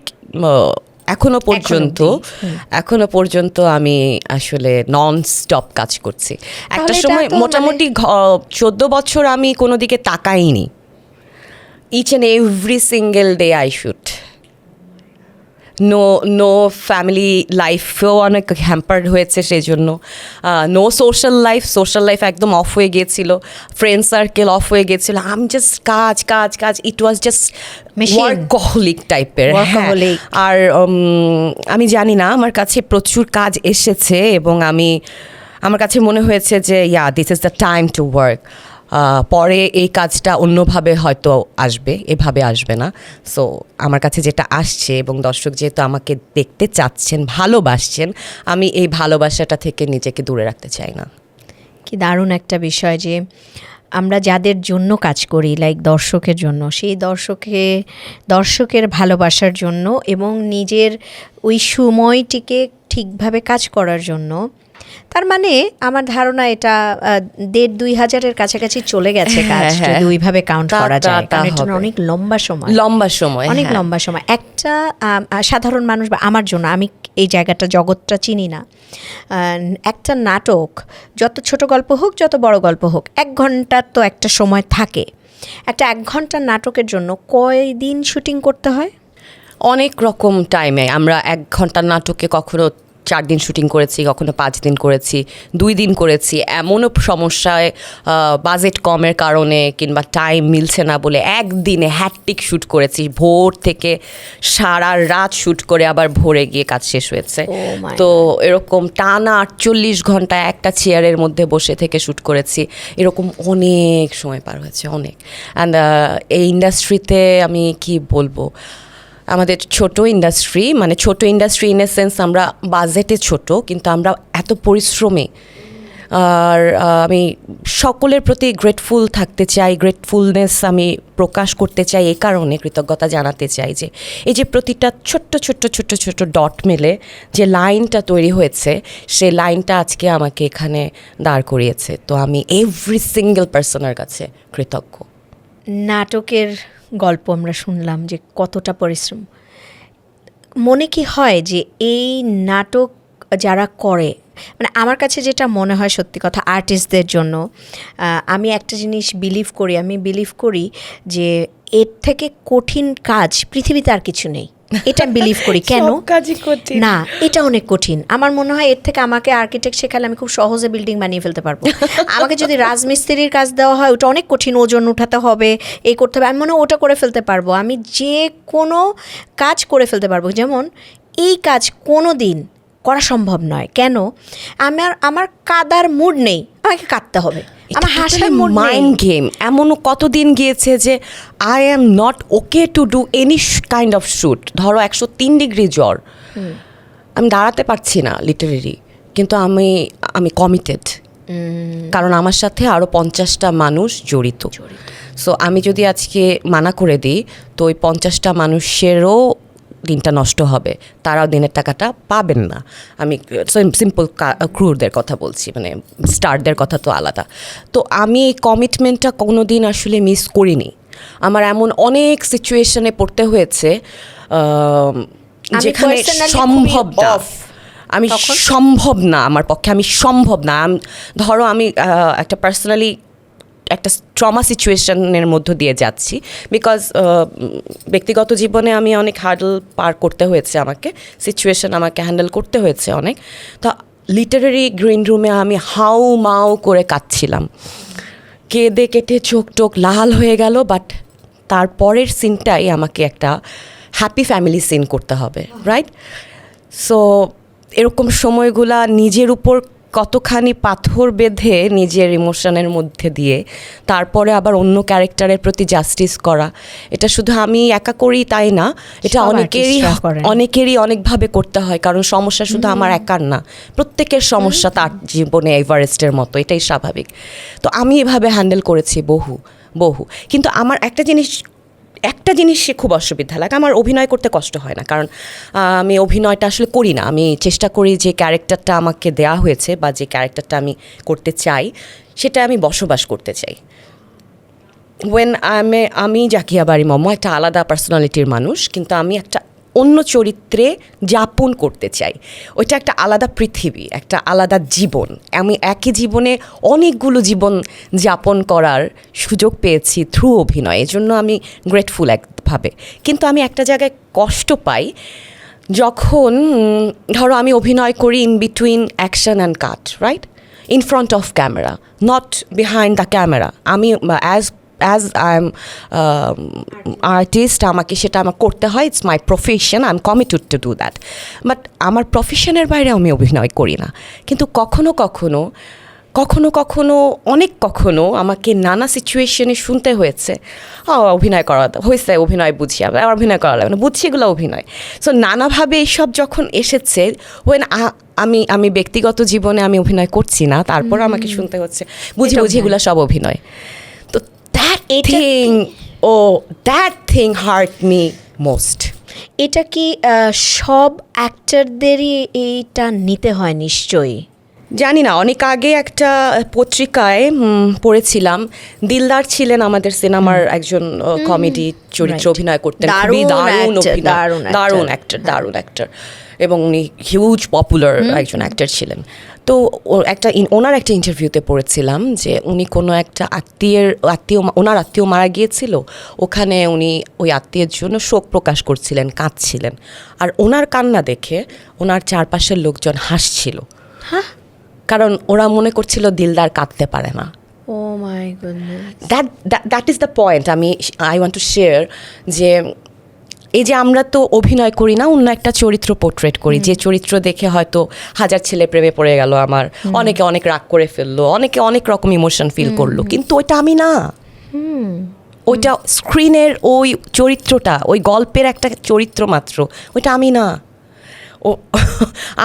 এখনো পর্যন্ত আমি আসলে নন স্টপ কাজ করছি। একটা সময় মোটামুটি 14 বছর আমি কোনো দিকে তাকাইনি। Each and every single day I shoot. No family লাইফেও অনেক হ্যাম্পার্ড হয়েছে সেই জন্য। নো সোশ্যাল লাইফ একদম অফ হয়ে গিয়েছিল, ফ্রেন্ড সার্কেল অফ হয়ে গিয়েছিল। আমি জাস্ট কাজ। ইট ওয়াজ জাস্ট ওয়ার্কহলিক টাইপের। আর আমি জানি না, আমার কাছে প্রচুর কাজ এসেছে এবং আমার কাছে মনে হয়েছে যে this is the time to work. পরে এই কাজটা অন্যভাবে হয়তো আসবে, এভাবে আসবে না। সো আমার কাছে যেটা আসছে এবং দর্শক যেহেতু আমাকে দেখতে চাচ্ছেন, ভালোবাসছেন, আমি এই ভালোবাসাটা থেকে নিজেকে দূরে রাখতে চাই না। কি দারুণ একটা বিষয় যে আমরা যাদের জন্য কাজ করি, লাইক দর্শকের জন্য, সেই দর্শকের ভালোবাসার জন্য এবং নিজের ওই সময়টিকে ঠিকভাবে কাজ করার জন্য। তার মানে আমার ধারণা এটা 1,500-2,000-এর কাছাকাছি চলে গেছে কাজ, যদি ওইভাবে কাউন্ট করা যায়, কারণ এটা অনেক লম্বা সময়, অনেক লম্বা সময়। একটা সাধারণ মানুষ বা আমার জন্য, আমি এই জায়গাটা জগৎটা চিনি না, একটা নাটক যত ছোট গল্প হোক যত বড় গল্প হোক 1 ঘন্টার তো একটা সময় থাকে। একটা 1 ঘন্টার নাটকের জন্য কয়দিন শুটিং করতে হয়? অনেক রকম টাইমে। আমরা 1 ঘন্টার নাটকে কখনো 4 দিন শুটিং করেছি, কখনো 5 দিন করেছি, 2 দিন করেছি। এমনও সমস্যায় বাজেট কমের কারণে কিংবা টাইম মিলছে না বলে একদিনে হ্যাট্রিক শ্যুট করেছি। ভোর থেকে সারা রাত শ্যুট করে আবার ভোরে গিয়ে কাজ শেষ হয়েছে। তো এরকম টানা 48 ঘন্টা একটা চেয়ারের মধ্যে বসে থেকে শ্যুট করেছি। এরকম অনেক সময় পার হয়েছে, অনেক। অ্যান্ড এই ইন্ডাস্ট্রিতে আমি কি বলবো, আমাদের ছোট ইন্ডাস্ট্রি ইন এ সেন্স আমরা বাজেটে ছোট, কিন্তু আমরা এত পরিশ্রমী। আর আমি সকলের প্রতি গ্রেটফুল থাকতে চাই, গ্রেটফুলনেস আমি প্রকাশ করতে চাই, এই কারণে কৃতজ্ঞতা জানাতে চাই যে এই যে প্রতিটা ছোট্ট ডট মেলে যে লাইনটা তৈরি হয়েছে, সেই লাইনটা আজকে আমাকে এখানে দাঁড় করিয়েছে। তো আমি এভরি সিঙ্গেল পার্সনের কাছে কৃতজ্ঞ। নাটকের গল্প আমরা শুনলাম যে কতটা পরিশ্রম। মনে কি হয় যে এই নাটক যারা করে, মানে আমার কাছে যেটা মনে হয় সত্যি কথা, আর্টিস্টদের জন্য আমি একটা জিনিস বিলিভ করি যে এর থেকে কঠিন কাজ পৃথিবীতে আর কিছু নেই। এটা বিলিভ করি। কেন? না, এটা অনেক কঠিন। আমার মনে হয় এর থেকে আমাকে আর্কিটেক্ট শেখালে আমি খুব সহজে বিল্ডিং বানিয়ে ফেলতে পারবো। আমাকে যদি রাজমিস্ত্রির কাজ দেওয়া হয়, ওটা অনেক কঠিন, ওজন উঠাতে হবে, এই করতে হবে, আমি মনে হয় ওটা করে ফেলতে পারবো। আমি যে কোনো কাজ করে ফেলতে পারবো। যেমন এই কাজ কোনো দিন করা সম্ভব নয়। কেন? আমার কাদার মুড নেই, আমাকে কাঁদতে হবে। আমার হাসার মাইন্ড গেম। এমনও কতদিন গিয়েছে যে I am not okay to do any kind of shoot. ধরো 103 ডিগ্রি জ্বর, আমি দাঁড়াতে পারছি না লিটারেলি, কিন্তু আমি কমিটেড, কারণ আমার সাথে আরও 50টা মানুষ জড়িত। সো আমি যদি আজকে মানা করে দিই, তো ওই 50টা মানুষেরও দিনটা নষ্ট হবে, তারাও দিনের টাকাটা পাবেন না। আমি সিম্পল ক্রুদের কথা বলছি, মানে স্টারদের কথা তো আলাদা। তো আমি এই কমিটমেন্টটা কোনো দিন আসলে মিস করিনি। আমার এমন অনেক সিচুয়েশনে পড়তে হয়েছে যেখানে সম্ভব না আমার পক্ষে, সম্ভব না। ধরো আমি একটা পার্সোনালি একটা ট্রমা সিচুয়েশনের মধ্য দিয়ে যাচ্ছি, বিকজ ব্যক্তিগত জীবনে আমি অনেক হার্ডল পার করতে হয়েছে, আমাকে সিচুয়েশন আমাকে হ্যান্ডেল করতে হয়েছে অনেক। তো লিটারারি গ্রিন রুমে আমি হাউ মাউ করে কাঁদছিলাম, কেঁদে কেটে চোখ টোক লাল হয়ে গেল। বাট তারপরের সিনটাই আমাকে একটা হ্যাপি ফ্যামিলি সিন করতে হবে, রাইট? সো এরকম সময়গুলা নিজের উপর কতখানি পাথর বেঁধে নিজের ইমোশনের মধ্যে দিয়ে তারপরে আবার অন্য ক্যারেক্টারের প্রতি জাস্টিস করা, এটা শুধু আমি একা করি তাই না, এটা অনেকেরই অনেকভাবে করতে হয়। কারণ সমস্যা শুধু আমার একার না, প্রত্যেকের সমস্যা তার জীবনে এভারেস্টের মতো, এটাই স্বাভাবিক। তো আমি এভাবে হ্যান্ডেল করেছি বহু। কিন্তু আমার একটা জিনিস একটা জিনিসই খুব অসুবিধা লাগে, আমার অভিনয় করতে কষ্ট হয় না, কারণ আমি অভিনয়টা আসলে করি না, আমি চেষ্টা করি যে ক্যারেক্টারটা আমাকে দেয়া হয়েছে বা যে ক্যারেক্টারটা আমি করতে চাই সেটা আমি বসবাস করতে চাই। আমি জাকিয়া বারি মম একটা আলাদা পার্সোনালিটির মানুষ, কিন্তু আমি একটা অন্য চরিত্রে যাপন করতে চাই। ওইটা একটা আলাদা পৃথিবী, একটা আলাদা জীবন। আমি একই জীবনে অনেকগুলো জীবন যাপন করার সুযোগ পেয়েছি থ্রু অভিনয়, এজন্য আমি গ্রেটফুল একভাবে। কিন্তু আমি একটা জায়গায় কষ্ট পাই যখন ধরো আমি অভিনয় করি in between action and cut, right, in front of camera, not behind the camera. আমি অ্যাজ আই এম আর্টিস্ট, আমাকে সেটা আমার করতে হয়, it's my profession, I am committed to do that. But আমার প্রফেশনের বাইরে আমি অভিনয় করি না। কিন্তু কখনো কখনো আমাকে নানা সিচুয়েশনে শুনতে হয়েছে, অভিনয় করা হয়েছে, অভিনয় বুঝি, আবার অভিনয় করা লাগে না, বুঝছি এগুলো অভিনয়। সো নানাভাবে এইসব যখন এসেছে, ওয়েন আমি ব্যক্তিগত জীবনে আমি অভিনয় করছি না, তারপর আমাকে শুনতে হচ্ছে বুঝি এগুলো সব অভিনয়। তো that thing hurt me most. এটা কি সব অ্যাক্টরদেরই এইটা নিতে হয় নিশ্চয়ই? জানি না, অনেক আগে একটা পত্রিকায় পড়েছিলাম, দিলদার ছিলেন আমাদের সিনেমার একজন কমেডি চরিত্র অভিনয় করতেন, খুবই দারুণ অ্যাক্টর, এবং উনি হিউজ পপুলার একজন অ্যাক্টর ছিলেন। তো ওনার একটা ইন্টারভিউতে পড়েছিলাম যে উনি কোনো একটা ওনার আত্মীয় মারা গিয়েছিল, ওখানে উনি ওই আত্মীয়ের জন্য শোক প্রকাশ করছিলেন, কাঁদছিলেন, আর ওনার কান্না দেখে ওনার চারপাশের লোকজন হাসছিল, কারণ ওরা মনে করছিল দিলদার কাঁদতে পারে না। Oh my goodness, that is the point I want to share, যে এই যে আমরা তো অভিনয় করি না, অন্য একটা চরিত্র পোর্ট্রেট করি, যে চরিত্র দেখে হয়তো হাজার ছেলে প্রেমে পড়ে গেল আমার, অনেকে অনেক রাগ করে ফেললো, অনেকে অনেক রকম ইমোশন ফিল করলো, কিন্তু ওইটা আমি না। ওইটা স্ক্রিনের ওই চরিত্রটা, ওই গল্পের একটা চরিত্র মাত্র, ওইটা আমি না।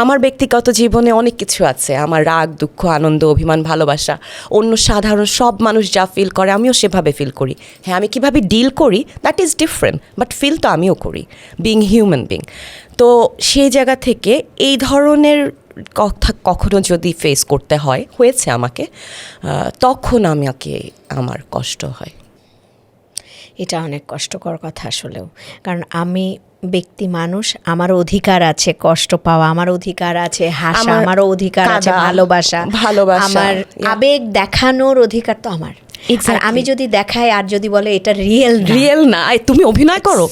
আমার ব্যক্তিগত জীবনে অনেক কিছু আছে, আমার রাগ, দুঃখ, আনন্দ, অভিমান, ভালোবাসা, অন্য সাধারণ সব মানুষ যা ফিল করে আমিও সেভাবে ফিল করি। হ্যাঁ, আমি কিভাবে ডিল করি that is different, but feel তো আমিও করি, বিং হিউম্যান বিং। তো সেই জায়গা থেকে এই ধরনের কথা কখনো যদি ফেস করতে হয়েছে আমাকে, তখন আমার কষ্ট হয়। এটা অনেক কষ্টকর কথা আসলেও, কারণ আমি ব্যক্তি মানুষ, আমারও অধিকার আছে কষ্ট পাওয়া, আমার অধিকার আছে হাসা, আমারও অধিকার আছে ভালোবাসা, আমার আবেগ দেখানোর অধিকার তো আমার। আর আমি যদি দেখাই আর যদি বলে এটা রিয়েল না, তুমি অভিনয় করো,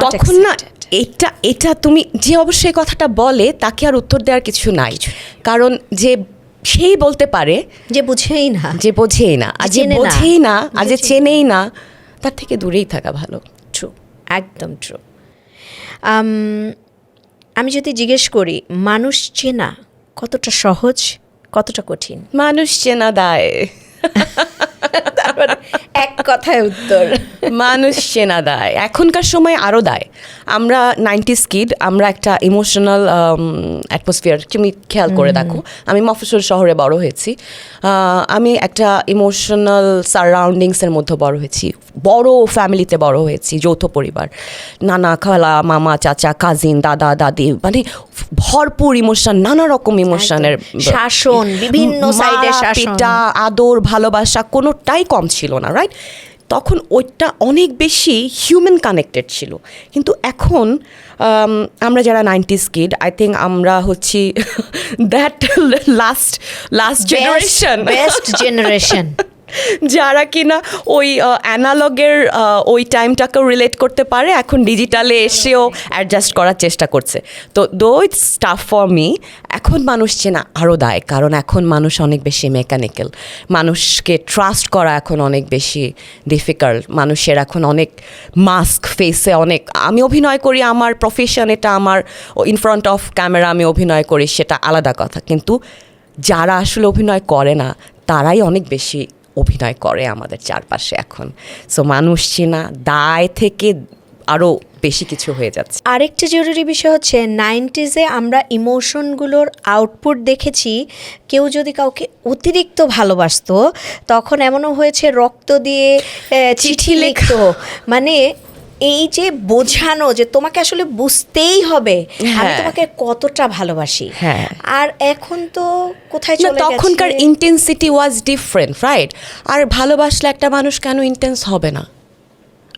তখন না এটা তুমি যে অবশ্যই কথাটা বলে তাকে আর উত্তর দেওয়ার কিছু নাই, কারণ যে সেই বলতে পারে যে বোঝেই না, আর যে বোঝেই না, আর যে চেনেই না, তার থেকে দূরেই থাকা ভালো। ট্রু, একদম ট্রু। আমি যদি জিজ্ঞেস করি, মানুষ চেনা কতটা সহজ, কতটা কঠিন? মানুষ চেনা দায়। এক কথায় উত্তর, মানুষ চেনা দায়। এখনকার সময় আরও দায়। আমরা 90s কিড, আমরা একটা ইমোশনাল অ্যাটমসফিয়ার, তুমি খেয়াল করে দেখো, আমি মফস্বল শহরে বড় হয়েছি, আমি একটা ইমোশনাল সারাউন্ডিংসের মধ্যে বড় হয়েছি, বড় ফ্যামিলিতে বড় হয়েছি, যৌথ পরিবার, নানা খালা, মামা, চাচা, কাজিন, দাদা, দাদি, মানে ভরপুর ইমোশন, নানা রকম ইমোশনের শাসন, বিভিন্ন সাইডে শাসন, আদর, ভালোবাসা, কোনোটাই কম ছিল না, রাইট? তখন ওইটা অনেক বেশি হিউম্যান কানেক্টেড ছিল। কিন্তু এখন আমরা যারা 90s কিড, আই থিঙ্ক আমরা হচ্ছি দ্যাট লাস্ট জেনারেশন যারা কিনা ওই অ্যানালগের ওই টাইমটাকেও রিলেট করতে পারে, এখন ডিজিটালে এসেও অ্যাডজাস্ট করার চেষ্টা করছে। তো দো ইটস টাফ ফর মি, এখন মানুষ চেনা আরও দায়, কারণ এখন মানুষ অনেক বেশি মেকানিক্যাল, মানুষকে ট্রাস্ট করা এখন অনেক বেশি ডিফিকাল্ট, মানুষের এখন অনেক মাস্ক ফেসে অনেক। আমি অভিনয় করি, আমার প্রফেশন এটা, আমার ইন ফ্রন্ট অফ ক্যামেরা আমি অভিনয় করি, সেটা আলাদা কথা, কিন্তু যারা আসলে অভিনয় করে না তারাই অনেক বেশি অভিনয় করে আমাদের চারপাশে এখন। সো মানুষ চেনা দায় থেকে আরও বেশি কিছু হয়ে যাচ্ছে। আরেকটা জরুরি বিষয় হচ্ছে 90s-এ আমরা ইমোশনগুলোর আউটপুট দেখেছি। কেউ যদি কাউকে অতিরিক্ত ভালোবাসতো তখন এমনও হয়েছে রক্ত দিয়ে চিঠি লিখতো, মানে এই যে বোঝানো যে তোমাকে আসলে বুঝতেই হবে আমি তোমাকে কতটা ভালোবাসি। হ্যাঁ। আর এখন তো কোথায় না, চলে গেছে, তখনকার ইন্টেন্সিটি ওয়াজ ডিফারেন্ট, রাইট? আর ভালোবাসলে একটা মানুষ কেন ইন্টেন্স হবে না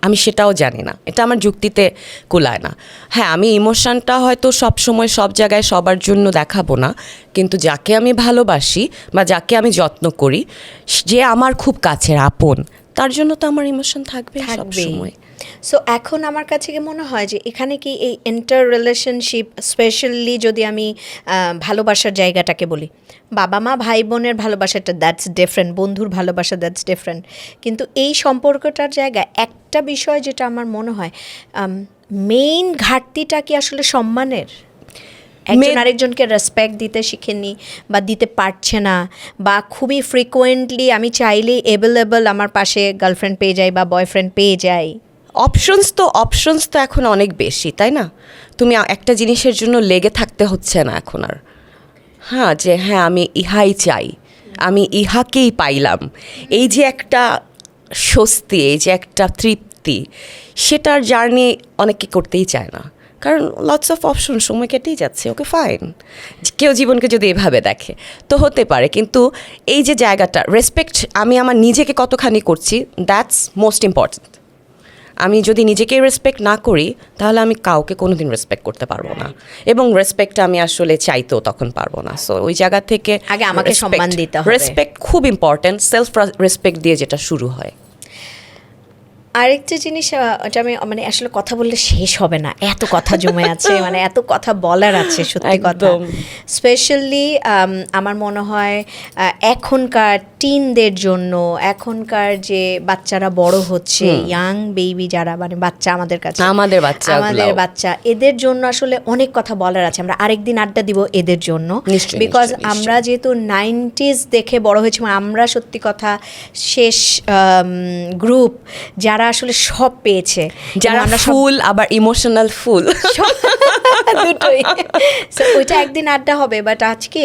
আমি সেটাও জানি না, এটা আমার যুক্তিতে কুলায় না। হ্যাঁ, আমি ইমোশনটা হয়তো সব সময় সব জায়গায় সবার জন্য দেখাবো না, কিন্তু যাকে আমি ভালোবাসি বা যাকে আমি যত্ন করি, যে আমার খুব কাছের আপন, তার জন্য তো আমার ইমোশন থাকবে সব সময়। সো এখন আমার কাছে কি মনে হয় যে এখানে কি এই ইন্টার রিলেশনশিপ, স্পেশালি যদি আমি ভালোবাসার জায়গাটাকে বলি, বাবা মা ভাই বোনের ভালোবাসাটা দ্যাটস ডিফারেন্ট, বন্ধুর ভালোবাসা দ্যাটস ডিফারেন্ট, কিন্তু এই সম্পর্কটার জায়গায় একটা বিষয় যেটা আমার মনে হয় মেইন ঘাটতিটা কি আসলে সম্মানের? একজন আরেকজনকে রেসপেক্ট দিতে শিখেনি বা দিতে পারছে না, বা খুবই ফ্রিকোয়েন্টলি আমি চাইলেই অ্যাভেলেবল আমার পাশে গার্লফ্রেন্ড পেয়ে যাই বা বয়ফ্রেন্ড পেয়ে যাই। অপশনস তো এখন অনেক বেশি, তাই না? তুমি একটা জিনিসের জন্য লেগে থাকতে হচ্ছে না এখন আর। হ্যাঁ, যে হ্যাঁ আমি ইহাই চাই, আমি ইহাকেই পাইলাম, এই যে একটা স্বস্তি, এই যে একটা তৃপ্তি, সেটার জার্নি অনেকে করতেই চায় না, কারণ লটস অফ অপশন, সময় কেটেই যাচ্ছে। ওকে ফাইন, কেউ জীবনকে যদি এভাবে দেখে তো হতে পারে, কিন্তু এই যে জায়গাটা রেসপেক্ট আমি আমার নিজেকে কতখানি করছি, দ্যাটস মোস্ট ইম্পর্ট্যান্ট। আমি যদি নিজেকে রেসপেক্ট না করি তাহলে আমি কাউকে কোনোদিন রেসপেক্ট করতে পারবো না, এবং রেসপেক্ট আমি আসলে চাইতেও তখন পারবো না। সো ওই জায়গা থেকে আগে আমাকে সম্মান দিতে হবে। রেসপেক্ট খুব ইম্পর্ট্যান্ট, সেলফ রেসপেক্ট দিয়ে যেটা শুরু হয়। আরেকটা জিনিস ওটা আমি মানে আসলে কথা বললে শেষ হবে না, এত কথা জমে আছে, মানে এত কথা বলার আছে সত্যি কথা। স্পেশালি আমার মনে হয় এখনকার টিনদের জন্য, এখনকার যে বাচ্চারা বড় হচ্ছে, ইয়াং বেবি যারা, মানে বাচ্চা আমাদের কাছে, আমাদের বাচ্চা, এদের জন্য আসলে অনেক কথা বলার আছে। আমরা আরেকদিন আড্ডা দিব এদের জন্য, বিকজ আমরা যেহেতু 90s দেখে বড় হয়েছি, আমরা সত্যি কথা শেষ গ্রুপ যারা আসলে সব পেয়েছে, যারা ফুল আবার ইমোশনাল ফুল দুটোই। সো ওইটা একদিন আড্ডা হবে। বাট আজকে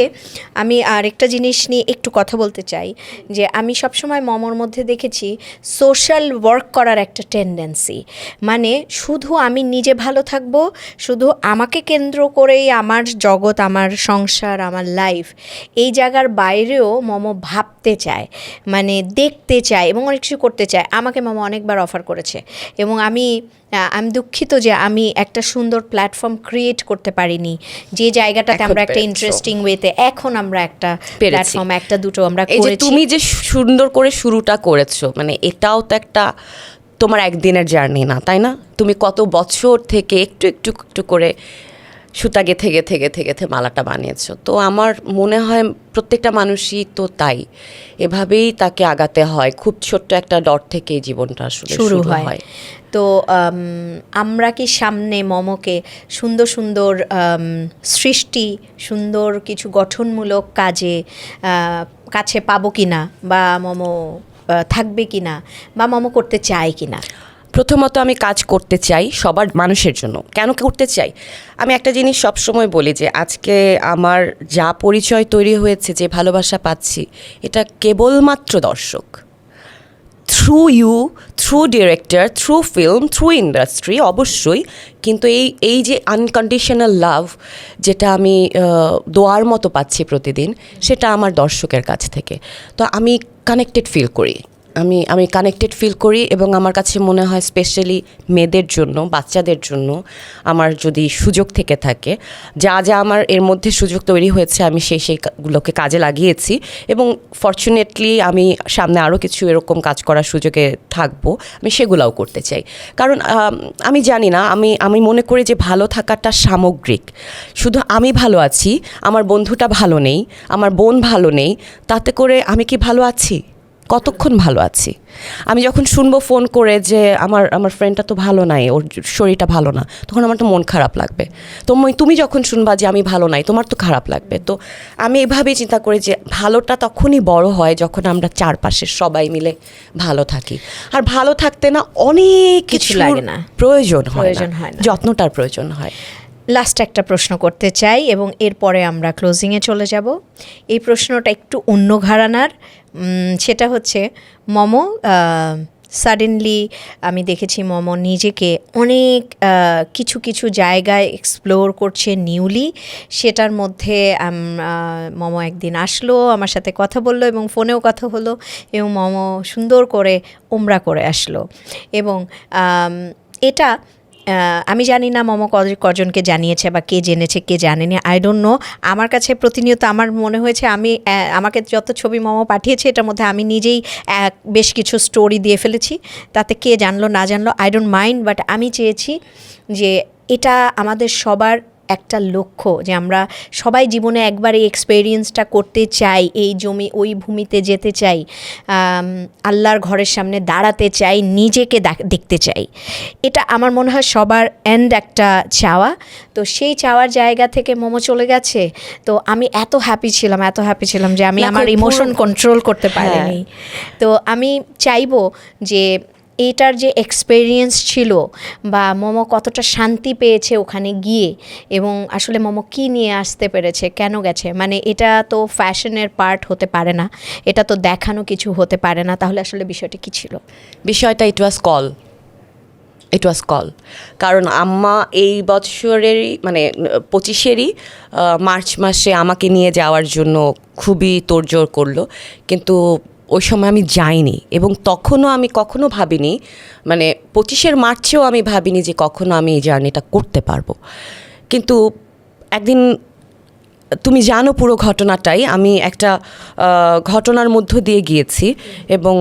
আমি আরেকটা জিনিস নিয়ে একটু কথা বলতে চাই, যে আমি সবসময় মমর মধ্যে দেখেছি সোশ্যাল ওয়ার্ক করার একটা টেন্ডেন্সি, মানে শুধু আমি নিজে ভালো থাকবো, শুধু আমাকে কেন্দ্র করেই আমার জগৎ, আমার সংসার, আমার লাইফ, এই জায়গার বাইরেও মম ভাবতে চায়, মানে দেখতে চায় এবং অনেক কিছু করতে চায়। আমাকে মম অনেকবার অফার করেছে, এবং আমি দুঃখিত যে আমি একটা সুন্দর প্ল্যাটফর্ম ক্রিয়েট করতে পারিনি, যে জায়গাটাতে আমরা একটা ইন্টারেস্টিং ওয়েতে এখন আমরা একটা প্ল্যাটফর্ম, একটা দুটো আমরা করেছি। তুমি যে সুন্দর করে শুরুটা করেছো, মানে এটাও তো একটা তোমার একদিনের জার্নি না, তাই না? তুমি কত বছর থেকে একটু একটু একটু করে সুতা গেথে গেথে গেথে গেথে মালাটা বানিয়েছো। তো আমার মনে হয় প্রত্যেকটা মানুষই তো তাই, এভাবেই তাকে আগাতে হয়। খুব ছোট্ট একটা ডট থেকে জীবনটা আসলে শুরু হয়। তো আমরা কি সামনে মমকে সুন্দর সুন্দর সৃষ্টি, সুন্দর কিছু গঠনমূলক কাছে পাবো কিনা, বা মম থাকবে কিনা, বা মম করতে চায় কিনা? প্রথমত আমি কাজ করতে চাই সবার মানুষের জন্য। কেন করতে চাই? আমি একটা জিনিস সবসময় বলি যে আজকে আমার যা পরিচয় তৈরি হয়েছে, যে ভালোবাসা পাচ্ছি, এটা কেবলমাত্র দর্শক, through you, through director, through film, through industry অবশ্যই, কিন্তু এই যে আনকন্ডিশনাল লাভ যেটা আমি দোয়ার মতো পাচ্ছি প্রতিদিন, সেটা আমার দর্শকের কাছ থেকে। তো আমি কানেক্টেড ফিল করি, আমি কানেক্টেড ফিল করি, এবং আমার কাছে মনে হয় স্পেশালি মেয়েদের জন্য, বাচ্চাদের জন্য আমার যদি সুযোগ থেকে থাকে, যা যা আমার এর মধ্যে সুযোগ তৈরি হয়েছে আমি সেইগুলোকে কাজে লাগিয়েছি, এবং ফরচুনেটলি আমি সামনে আরও কিছু এরকম কাজ করার সুযোগে থাকবো, আমি সেগুলোও করতে চাই। কারণ আমি জানি না, আমি মনে করি যে ভালো থাকাটা সামগ্রিক। শুধু আমি ভালো আছি, আমার বন্ধুটা ভালো নেই, আমার বোন ভালো নেই, তাতে করে আমি কি ভালো আছি? কতক্ষণ ভালো আছি? আমি যখন শুনবো ফোন করে যে আমার ফ্রেন্ডটা তো ভালো নাই, ওর শরীরটা ভালো না, তখন আমার তো মন খারাপ লাগবে। তুমি যখন শুনবা যে আমি ভালো নাই, তোমার তো খারাপ লাগবে। তো আমি এভাবেই চিন্তা করি যে ভালোটা তখনই বড় হয় যখন আমরা চারপাশের সবাই মিলে ভালো থাকি। আর ভালো থাকতে না অনেক কিছু লাগে না, প্রয়োজন হয় না, যত্নটার প্রয়োজন হয়। লাস্ট একটা প্রশ্ন করতে চাই এবং এরপরে আমরা ক্লোজিংয়ে চলে যাব। এই প্রশ্নটা একটু অন্য ঘরানার, সেটা হচ্ছে মমো সাডেনলি আমি দেখেছি মমো নিজেকে অনেক কিছু কিছু জায়গায় এক্সপ্লোর করছে নিউলি। সেটার মধ্যে মমো একদিন আসলো, আমার সাথে কথা বললো এবং ফোনেও কথা হলো, এবং মমো সুন্দর করে উমরা করে আসলো। এবং এটা আমি জানি না মমো কজনকে জানিয়েছে বা কে জেনেছে কে জানেনি, আই ডোন্ট নো। আমার কাছে প্রতিনিয়ত আমার মনে হয়েছে আমাকে যত ছবি মমো পাঠিয়েছে এটার মধ্যে আমি নিজেই বেশ কিছু স্টোরি দিয়ে ফেলেছি। তাতে কে জানলো না জানলো আই ডোন্ট মাইন্ড, বাট আমি চেয়েছি যে এটা আমাদের সবার একটা লক্ষ্য, যে আমরা সবাই জীবনে একবার এই এক্সপেরিয়েন্সটা করতে চাই, এই জমি ওই ভূমিতে যেতে চাই, আল্লাহর ঘরের সামনে দাঁড়াতে চাই, নিজেকে দেখতে চাই। এটা আমার মনে হয় সবার এন্ড একটা চাওয়া। তো সেই চাওয়ার জায়গা থেকে মোমো চলে গেছে। তো আমি এত হ্যাপি ছিলাম যে আমি আমার ইমোশন কন্ট্রোল করতে পারিনি। তো আমি চাইবো যে এটার যে এক্সপেরিয়েন্স ছিল বা মোমো কতটা শান্তি পেয়েছে ওখানে গিয়ে, এবং আসলে মোমো কী নিয়ে আসতে পেরেছে, কেন গেছে, মানে এটা তো ফ্যাশনের পার্ট হতে পারে না, এটা তো দেখানো কিছু হতে পারে না। তাহলে আসলে বিষয়টা কী ছিল? বিষয়টা ইট ওয়াজ কল। কারণ আম্মা এই বছরেরই মানে 25-এরই মার্চ মাসে আমাকে নিয়ে যাওয়ার জন্য খুবই তোড়জোড় করলো, কিন্তু ওই সময় আমি যাইনি। এবং তখনও আমি কখনো ভাবিনি, মানে 25-এর মার্চেও আমি ভাবিনি যে কখনো আমি এই জার্নিটা করতে পারবো। কিন্তু একদিন, তুমি জানো পুরো ঘটনাটাই, আমি একটা ঘটনার মধ্য দিয়ে গিয়েছি এবং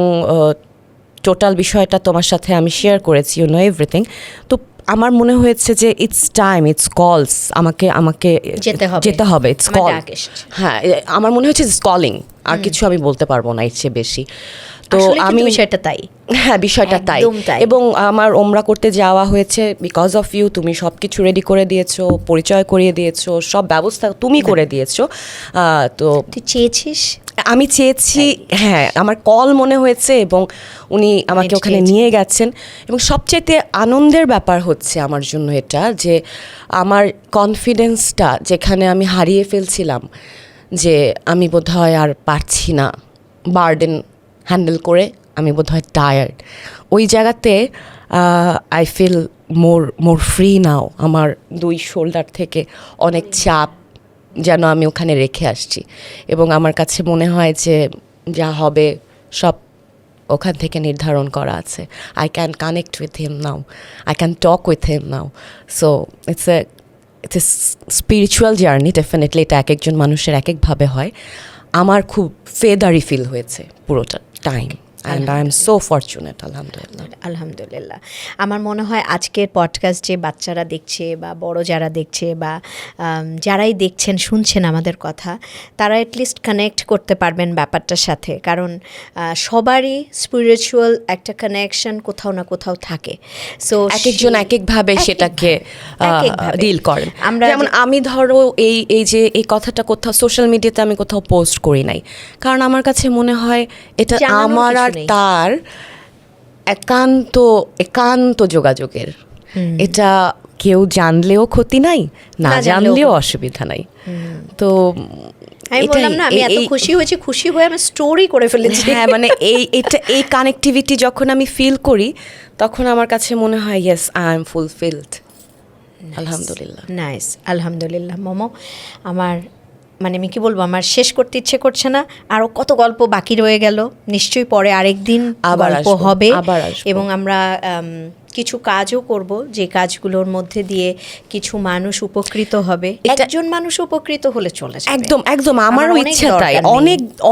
টোটাল বিষয়টা তোমার সাথে আমি শেয়ার করেছি, ইউ নো এভরিথিং। তো আমার মনে হয়েছে যে ইটস কলস, আমাকে যেতে হবে, ইটস কল। হ্যাঁ, আমার মনে হচ্ছে ইটস কলিং, আর কিছু আমি বলতে পারবো না এর চেয়ে বেশি। তো আমি বিষয়টা তাই, হ্যাঁ বিষয়টা তাই। এবং আমার ওমরা করতে যাওয়া হয়েছে বিকজ অফ ইউ। তুমি সব কিছু রেডি করে দিয়েছো, পরিচয় করিয়ে দিয়েছো, সব ব্যবস্থা তুমি করে দিয়েছো। তো তুই চেয়েছিস, আমি চেয়েছি, হ্যাঁ আমার কল মনে হয়েছে এবং উনি আমাকে ওখানে নিয়ে গেছেন। এবং সবচাইতে আনন্দের ব্যাপার হচ্ছে আমার জন্য এটা, যে আমার কনফিডেন্সটা যেখানে আমি হারিয়ে ফেলছিলাম, যে আমি বোধহয় আর পারছি না বার্ডেন হ্যান্ডেল করে, আমি বোধহয় টায়ার্ড, ওই জায়গাতে I feel more free now. আমার 2 শোল্ডার থেকে অনেক চাপ যেন আমি ওখানে রেখে আসছি, এবং আমার কাছে মনে হয় যে যা হবে সব ওখান থেকে নির্ধারণ করা আছে। I can connect with him now, I can talk with him now. So it's a spiritual journey, definitely. এটা এক একজন মানুষের এক একভাবে হয়। আমার খুব ফেদারি ফিল হয়েছে পুরোটা time, and I am so fortunate, আলহামদুলিল্লাহ। আমার মনে হয় আজকের পডকাস্ট যে বাচ্চারা দেখছে বা বড় যারা দেখছে বা যারাই দেখছেন শুনছেন আমাদের কথা, তারা অ্যাটলিস্ট কানেক্ট করতে পারবেন ব্যাপারটার সাথে। কারণ সবারই স্পিরিচুয়াল একটা কানেকশন কোথাও না কোথাও থাকে। সো এক একজন এক একভাবে সেটাকে ডিল করেন। যেমন আমি ধরো এই যে এই কথাটা কোথাও সোশ্যাল মিডিয়াতে আমি কোথাও পোস্ট করি নাই, কারণ আমার কাছে মনে হয় এটা আমার আর তার একান্ত যোগাযোগের। এটা কেউ জানলেও ক্ষতি নাই, না জানলেও অসুবিধা নাই। তো আমি বললাম না, আমি এত খুশি হয়েছি, খুশি হয়ে আমি স্টোরি করে ফেলেছি। হ্যাঁ, মানে এই কানেক্টিভিটি যখন আমি ফিল করি, তখন আমার কাছে মনে হয় ইয়েস, আই এম ফুলফিলড। আলহামদুলিল্লাহ। নাইস, আলহামদুলিল্লাহ। মোমো, আমার মানে আমি কি বলবো, আমার শেষ করতে ইচ্ছে করছে না, আরও কত গল্প বাকি রয়ে গেল। নিশ্চয়ই পরে আরেকদিন গল্প হবে, এবং আমরা কিছু কাজও করব, যে কাজগুলোর মধ্যে দিয়ে কিছু মানুষ উপকৃত হবে। একজন মানুষ উপকৃত হলে চলে যাবে। একদম আমারও ইচ্ছা তাই।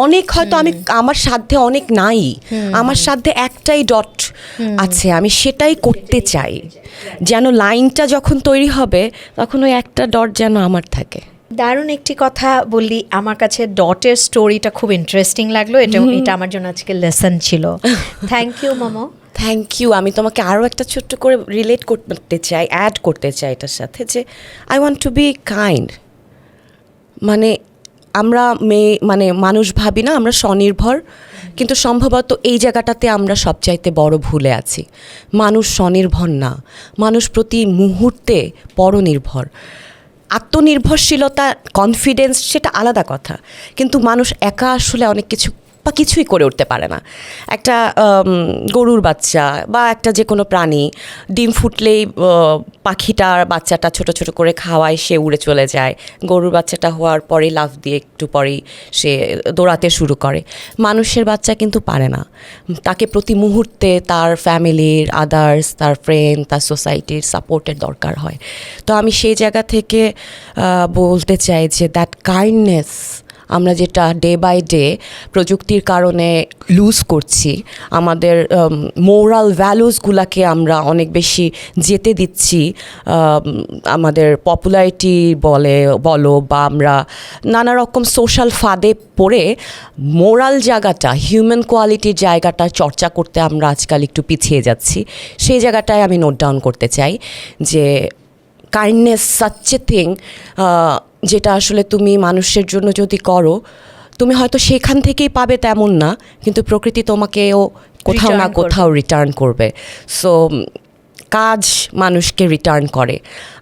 অনেক হয়তো আমার সাধ্যে অনেক নাই, আমার সাধ্যে একটাই ডট আছে, আমি সেটাই করতে চাই। যেন লাইনটা যখন তৈরি হবে তখন ওই একটা ডট যেন আমার থাকে। দারুণ একটি কথা বললি, আমার কাছে ডটের স্টোরিটা খুব ইন্টারেস্টিং লাগলো, এটা আমার জন্য আজকে লেসন ছিল। Thank you Momo. Thank you. আমি তোমাকে আরও একটা ছোট্ট করে রিলেট করতে চাই, অ্যাড করতে চাই এটার সাথে, যে I want two be kind. মানে আমরা মানুষ ভাবি না আমরা স্বনির্ভর, কিন্তু সম্ভবত এই জায়গাটাতে আমরা সবচাইতে বড় ভুলে আছি। মানুষ স্বনির্ভর না, মানুষ প্রতি মুহূর্তে পরনির্ভর। আত্মনির্ভরশীলতা, কনফিডেন্স সেটা আলাদা কথা, কিন্তু মানুষ একা আসলে অনেক কিছু বা কিছুই করে উঠতে পারে না। একটা গরুর বাচ্চা বা একটা যে কোনো প্রাণী ডিম ফুটলেই পাখিটার বাচ্চাটা ছোট ছোট করে খাওয়ায়, সে উড়ে চলে যায়। গরুর বাচ্চাটা হওয়ার পরেই লাফ দিয়ে একটু পরেই সে দৌড়াতে শুরু করে। মানুষের বাচ্চা কিন্তু পারে না, তাকে প্রতি মুহূর্তে তার ফ্যামিলির, আদার্স, তার ফ্রেন্ড, তার সোসাইটির সাপোর্টের দরকার হয়। তো আমি সেই জায়গা থেকে বলতে চাই যে দ্যাট কাইন্ডনেস আমরা যেটা ডে বাই ডে প্রযুক্তির কারণে লুজ করছি, আমাদের মোরাল ভ্যালুসগুলোকে আমরা অনেক বেশি যেতে দিচ্ছি, আমাদের পপুলারিটি বলো বা আমরা নানা রকম সোশ্যাল ফাঁদে পড়ে মোরাল জায়গাটা, হিউম্যান কোয়ালিটির জায়গাটা চর্চা করতে আমরা আজকাল একটু পিছিয়ে যাচ্ছি। সেই জায়গাটায় আমি নোট ডাউন করতে চাই যে কাইন্ডনেস সাচ এ থিং, যেটা আসলে তুমি মানুষের জন্য যদি করো, তুমি হয়তো সেখান থেকেই পাবে তেমন না, কিন্তু প্রকৃতি তোমাকেও কোথাও না কোথাও রিটার্ন করবে। সো কাজ মানুষকে রিটার্ন করে,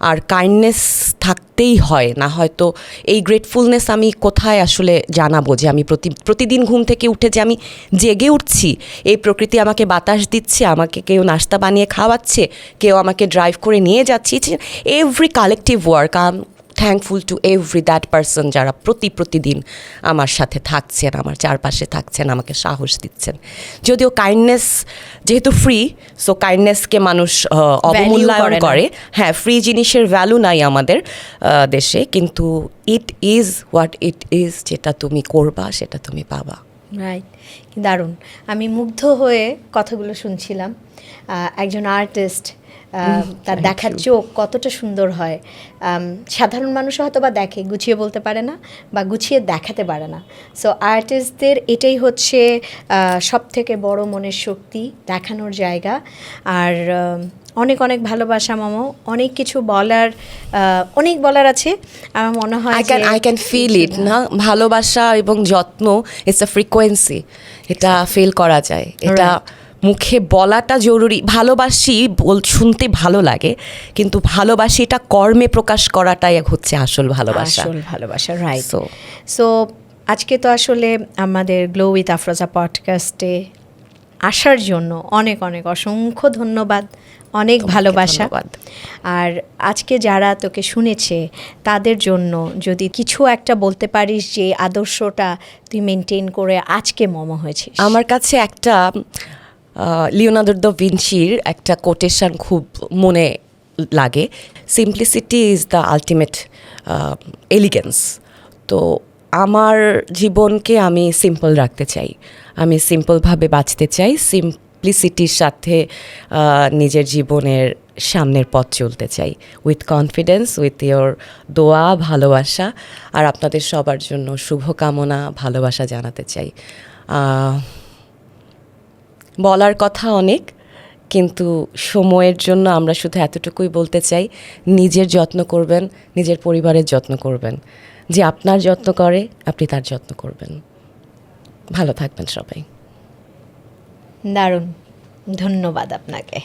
আর কাইন্ডনেস থাকতেই হয়। না হয়তো এই গ্রেটফুলনেস আমি কোথায় আসলে জানাবো যে আমি প্রতিদিন ঘুম থেকে উঠে যে আমি জেগে উঠছি, এই প্রকৃতি আমাকে বাতাস দিচ্ছে, আমাকে কেউ নাস্তা বানিয়ে খাওয়াচ্ছে, কেউ আমাকে ড্রাইভ করে নিয়ে যাচ্ছে। Every collective work, thankful to every that person যারা প্রতিদিন আমার সাথে থাকছেন, আমার চারপাশে থাকছেন, আমাকে সাহস দিচ্ছেন। যদিও কাইন্ডনেস যেহেতু ফ্রি, সো কাইন্ডনেসকে মানুষ অবমূল্যায়ন করে। হ্যাঁ, ফ্রি জিনিসের ভ্যালু নাই আমাদের দেশে, কিন্তু it is what it is, যেটা তুমি করবা সেটা তুমি পাবা। রাইট, দারুণ। আমি মুগ্ধ হয়ে কথাগুলো শুনছিলাম। একজন আর্টিস্ট, তার দেখার চোখ কতটা সুন্দর হয়। সাধারণ মানুষ হয়তো বা দেখে, গুছিয়ে বলতে পারে না বা গুছিয়ে দেখাতে পারে না। সো আর্টিস্টদের এটাই হচ্ছে সব থেকে বড় মনের শক্তি, দেখানোর জায়গা। আর অনেক অনেক ভালোবাসা মামো, অনেক কিছু অনেক বলার আছে। আমার মনে হয় আই ক্যান ফিল ইট না, ভালোবাসা এবং যত্ন, ইটস আ ফ্রিকোয়েন্সি, এটা ফিল করা যায়। এটা মুখে বলাটা জরুরি, ভালোবাসি শুনতে ভালো লাগে, কিন্তু ভালোবাসি এটা কর্মে প্রকাশ করাটাই হচ্ছে আসল ভালোবাসা। রাইট। সো আজকে তো আসলে আমাদের গ্লো উইথ আফরোজা পডকাস্টে আসার জন্য অনেক অনেক অসংখ্য ধন্যবাদ, অনেক ভালোবাসা। আর আজকে যারা তোকে শুনেছে তাদের জন্য যদি কিছু একটা বলতে পারিস যে আদর্শটা তুই মেনটেন করে আজকে মোমো হয়েছিস। আমার কাছে একটা লিওনার্দো দা ভিঞ্চির একটা কোটেশন খুব মনে লাগে, simplicity is the ultimate elegance. তো আমার জীবনকে আমি সিম্পল রাখতে চাই, আমি সিম্পলভাবে বাঁচতে চাই, সিম্পলিসিটির সাথে নিজের জীবনের সামনের পথ চলতে চাই, উইথ কনফিডেন্স, উইথ ইয়োর দোয়া, ভালোবাসা। আর আপনাদের সবার জন্য শুভকামনা, ভালোবাসা জানাতে চাই। বলার কথা অনেক, কিন্তু সময়ের জন্য আমরা শুধু এতটুকুই বলতে চাই, নিজের যত্ন করবেন, নিজের পরিবারের যত্ন করবেন। যে আপনার যত্ন করে আপনি তার যত্ন করবেন। ভালো থাকবেন সবাই। দারুণ, ধন্যবাদ আপনাকে।